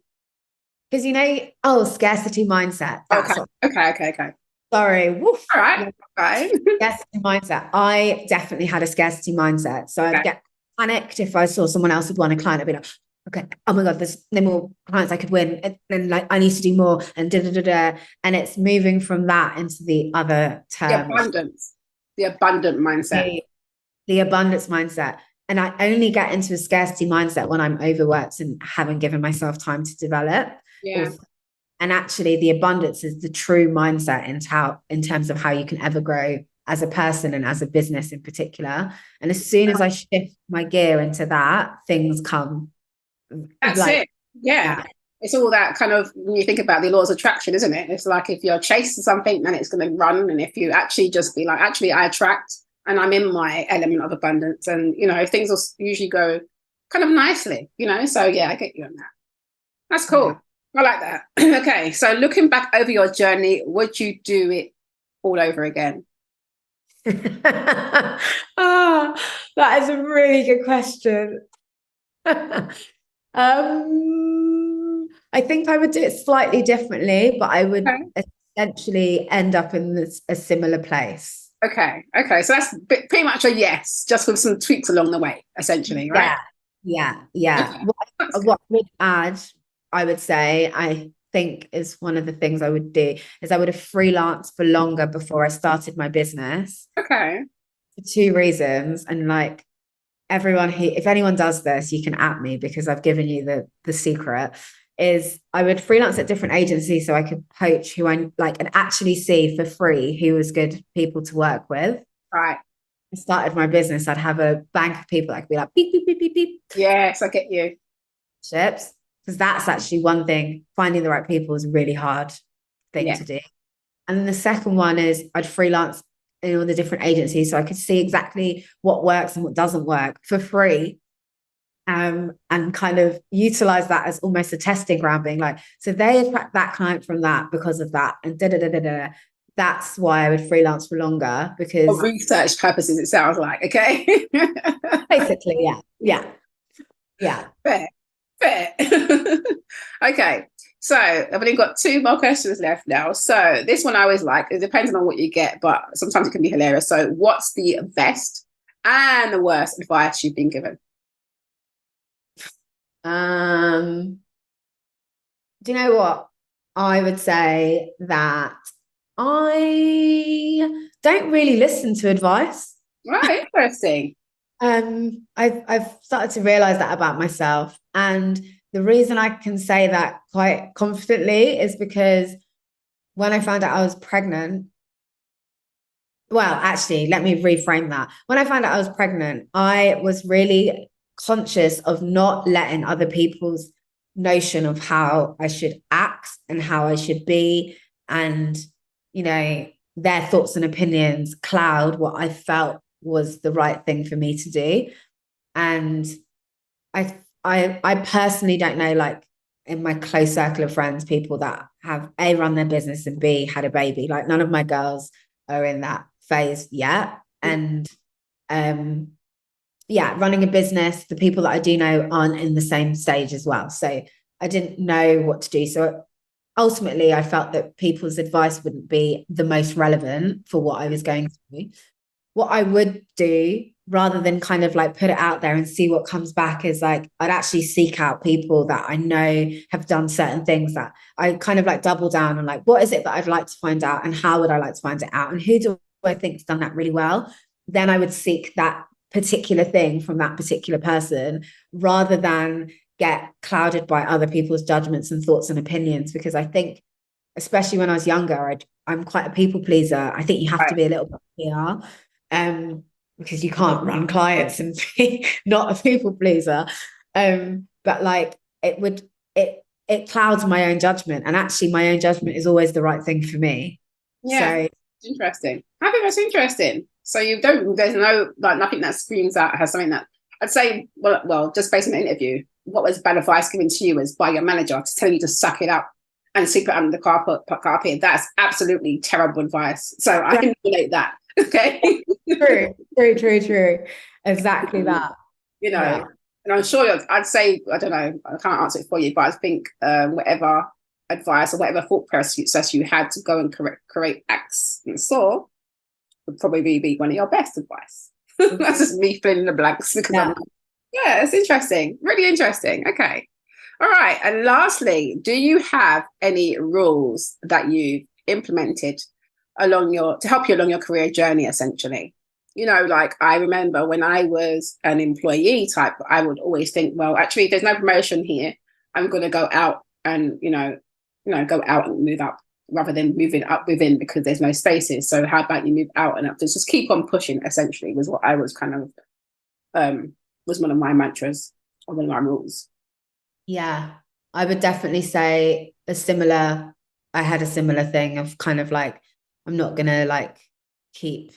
because scarcity mindset. Okay, okay. Sorry, woof. All right, fine. Scarcity mindset. I definitely had a scarcity mindset. So I'd get panicked if I saw someone else had won a client. I'd be like, okay, oh my God, there's no more clients I could win. And like, I need to do more and da. And it's moving from that into the other terms. The abundant mindset. The abundance mindset. And I only get into a scarcity mindset when I'm overworked and haven't given myself time to develop. Yeah. And actually, the abundance is the true mindset in terms of how you can ever grow as a person and as a business in particular. And as soon as I shift my gear into that, things come. That's it. Yeah. It's all that kind of, when you think about the laws of attraction, isn't it? It's like if you're chasing something, then it's going to run. And if you actually just be like, actually, I attract and I'm in my element of abundance. And, things will usually go kind of nicely, So, yeah, I get you on that. That's cool. Yeah. I like that. Okay. So looking back over your journey, would you do it all over again? That is a really good question. I think I would do it slightly differently, but I would essentially end up in a similar place. Okay. So that's pretty much a yes, just with some tweaks along the way, essentially, right? Yeah. Okay. What I would add, I would say, I think is one of the things I would do is I would have freelanced for longer before I started my business. Okay. For two reasons. And like everyone who, if anyone does this, you can at me because I've given you the secret, is I would freelance at different agencies so I could poach who I like and actually see for free who was good people to work with. Right. I started my business, I'd have a bank of people that could be like, beep, beep, beep, beep, beep. Yes, I get you. Ships. Because that's actually one thing. Finding the right people is a really hard thing to do. And then the second one is I'd freelance in all the different agencies so I could see exactly what works and what doesn't work for free. And kind of utilize that as almost a testing ground, being like, so they attract that client from that because of that. And that's why I would freelance for longer, because for research purposes, it sounds like. Okay. Basically, yeah. Fair. Okay, so I've only got two more questions left now. So this one I always like, it depends on what you get, but sometimes it can be hilarious. So what's the best and the worst advice you've been given? Do you know what? I would say that I don't really listen to advice. Right, interesting. I've started to realize that about myself. And the reason I can say that quite confidently is because when I found out I was pregnant, well, actually, let me reframe that. When I found out I was pregnant, I was really conscious of not letting other people's notion of how I should act and how I should be, and, their thoughts and opinions cloud what I felt was the right thing for me to do. And I personally don't know, like in my close circle of friends, people that have A, run their business, and B, had a baby. Like none of my girls are in that phase yet. And running a business, the people that I do know aren't in the same stage as well. So I didn't know what to do. So ultimately I felt that people's advice wouldn't be the most relevant for what I was going through. What I would do, rather than kind of like put it out there and see what comes back, is like I'd actually seek out people that I know have done certain things, that I kind of like double down on, like, what is it that I'd like to find out and how would I like to find it out and who do I think has done that really well. Then I would seek that particular thing from that particular person, rather than get clouded by other people's judgments and thoughts and opinions. Because I think, especially when I was younger, I'm quite a people pleaser. I think you have to be a little bit PR, because you can't run clients and be not a people pleaser. But like it clouds my own judgment, and actually my own judgment is always the right thing for me. Yeah, so interesting. I think that's interesting. So there's no, like, nothing that screams out has something that I'd say, well, just based on the interview, what was bad advice given to you was by your manager to tell you to suck it up and sweep it under the carpet. That's absolutely terrible advice. So I can relate that. Okay. True. Exactly that. You know, Yeah. and I'm sure I'd say, I don't know, I can't answer it for you, but I think whatever advice or whatever thought process you had to go and create acts and saw would probably be one of your best advice. That's just me filling in the blanks because I'm, yeah, it's interesting. Really interesting. Okay. All right. And lastly, do you have any rules that you've implemented to help you along your career journey, essentially? You know, like I remember when I was an employee type, I would always think, well, actually, there's no promotion here. I'm going to go out and, go out and move up rather than moving up within because there's no spaces. So how about you move out and up? To just keep on pushing, essentially, was what I was kind of, was one of my mantras or one of my rules. Yeah, I would definitely say I had a similar thing of kind of like, I'm not gonna like keep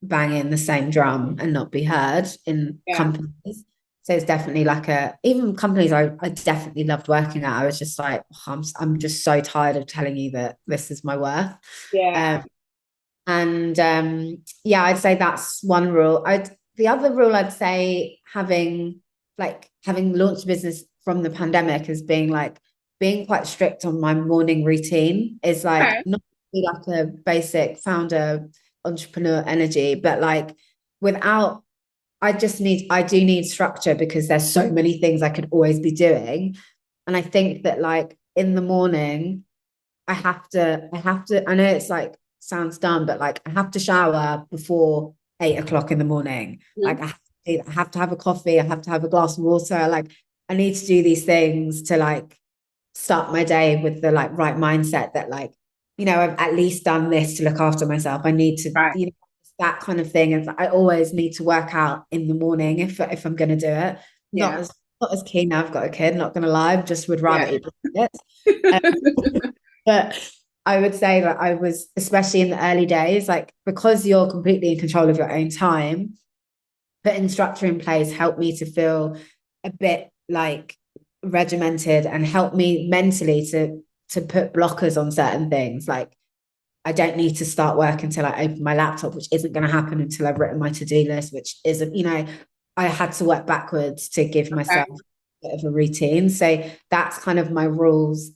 banging the same drum and not be heard in companies. So it's definitely like even companies I definitely loved working at. I was just like, oh, I'm just so tired of telling you that this is my worth. Yeah. Yeah, I'd say that's one rule. The other rule I'd say having launched a business from the pandemic is being quite strict on my morning routine is like not be like a basic founder entrepreneur energy, but like without I do need structure because there's so many things I could always be doing. And I think that like in the morning, I know it's like sounds dumb, but like I have to shower before 8 o'clock in the morning. Like I have to have a coffee, I have to have a glass of water. Like I need to do these things to like start my day with the like right mindset that like, I've at least done this to look after myself. I need to, that kind of thing. And I always need to work out in the morning if I'm going to do it. Not as keen now I've got a kid, not going to lie, I just would rather eat it. But I would say that I was, especially in the early days, like because you're completely in control of your own time, putting structure in place helped me to feel a bit like regimented and helped me mentally to put blockers on certain things. Like I don't need to start work until I open my laptop, which isn't going to happen until I've written my to-do list, which isn't, I had to work backwards to give myself a bit of a routine. So that's kind of my rules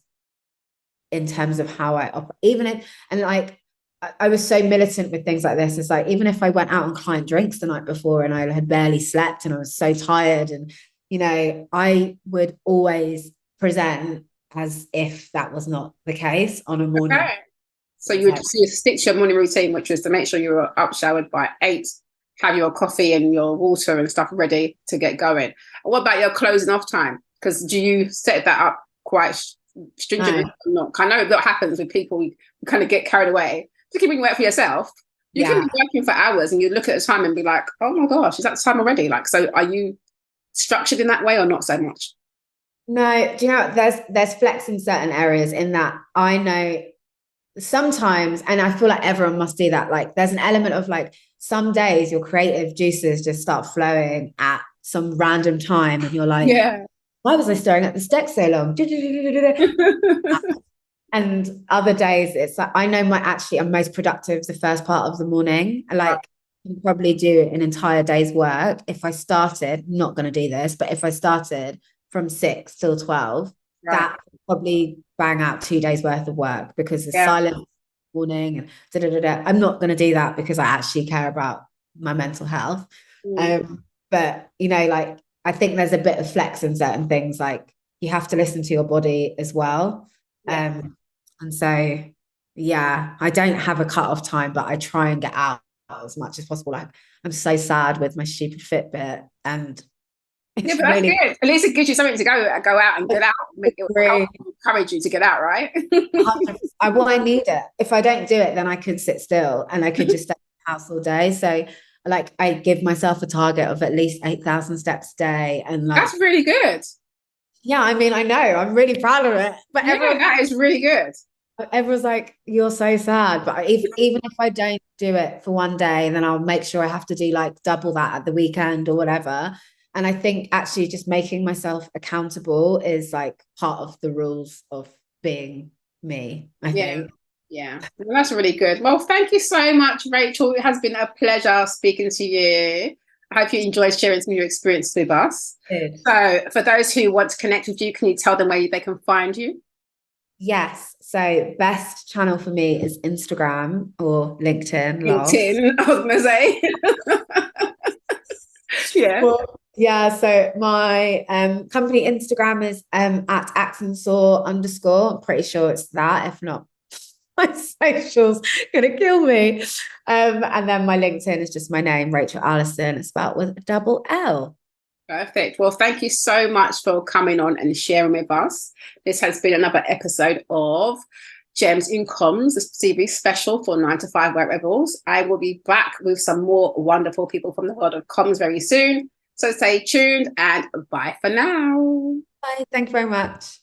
in terms of how I operate. I was so militant with things like this. It's like, even if I went out on client drinks the night before and I had barely slept and I was so tired and, I would always present as if that was not the case on a morning. Okay. So you stick to your morning routine, which was to make sure you were up showered by 8, have your coffee and your water and stuff ready to get going. And what about your closing off time? Because do you set that up quite stringently? No. I know that happens with people who kind of get carried away. Particularly when you work for yourself, you can be working for hours and you look at the time and be like, oh my gosh, is that the time already? Like, so are you structured in that way or not so much? No, do you know there's flex in certain areas in that I know sometimes, and I feel like everyone must do that. Like there's an element of like some days your creative juices just start flowing at some random time and you're like, why was I staring at this deck so long? And other days it's like I know I'm most productive the first part of the morning. Like I can probably do an entire day's work if I started, not going to do this, but if I started from 6 till 12, that would probably bang out 2 days worth of work because it's silent morning and I'm not going to do that because I actually care about my mental health. But like I think there's a bit of flex in certain things. Like you have to listen to your body as well. And so, I don't have a cut-off time, but I try and get out as much as possible. Like, I'm so sad with my stupid Fitbit, and but that's good. At least it gives you something to go out and get out. It will encourage you to get out, right? I need it. If I don't do it, then I could sit still and I could just stay in the house all day. So, like, I give myself a target of at least 8,000 steps a day, and like that's really good. Yeah, I mean, I know I'm really proud of it, but that is really good. Everyone's like, you're so sad. But even if I don't do it for one day, then I'll make sure I have to do like double that at the weekend or whatever. And I think actually just making myself accountable is like part of the rules of being me, I think. Yeah, that's really good. Well, thank you so much, Rachel. It has been a pleasure speaking to you. I hope you enjoyed sharing some of your experience with us. Good. So for those who want to connect with you, can you tell them where they can find you? Yes. So best channel for me is Instagram or LinkedIn. LinkedIn, I was going to say. Yeah. Well, yeah. So my company Instagram is at @axandsaw_. I'm pretty sure it's that. If not, my social's gonna kill me. And then my LinkedIn is just my name, Rachel Allison. It's spelled with a double L. Perfect. Well, thank you so much for coming on and sharing with us. This has been another episode of Gems in Comms, the series special for 9 to 5 Work Rebels. I will be back with some more wonderful people from the world of comms very soon. So stay tuned and bye for now. Bye. Thank you very much.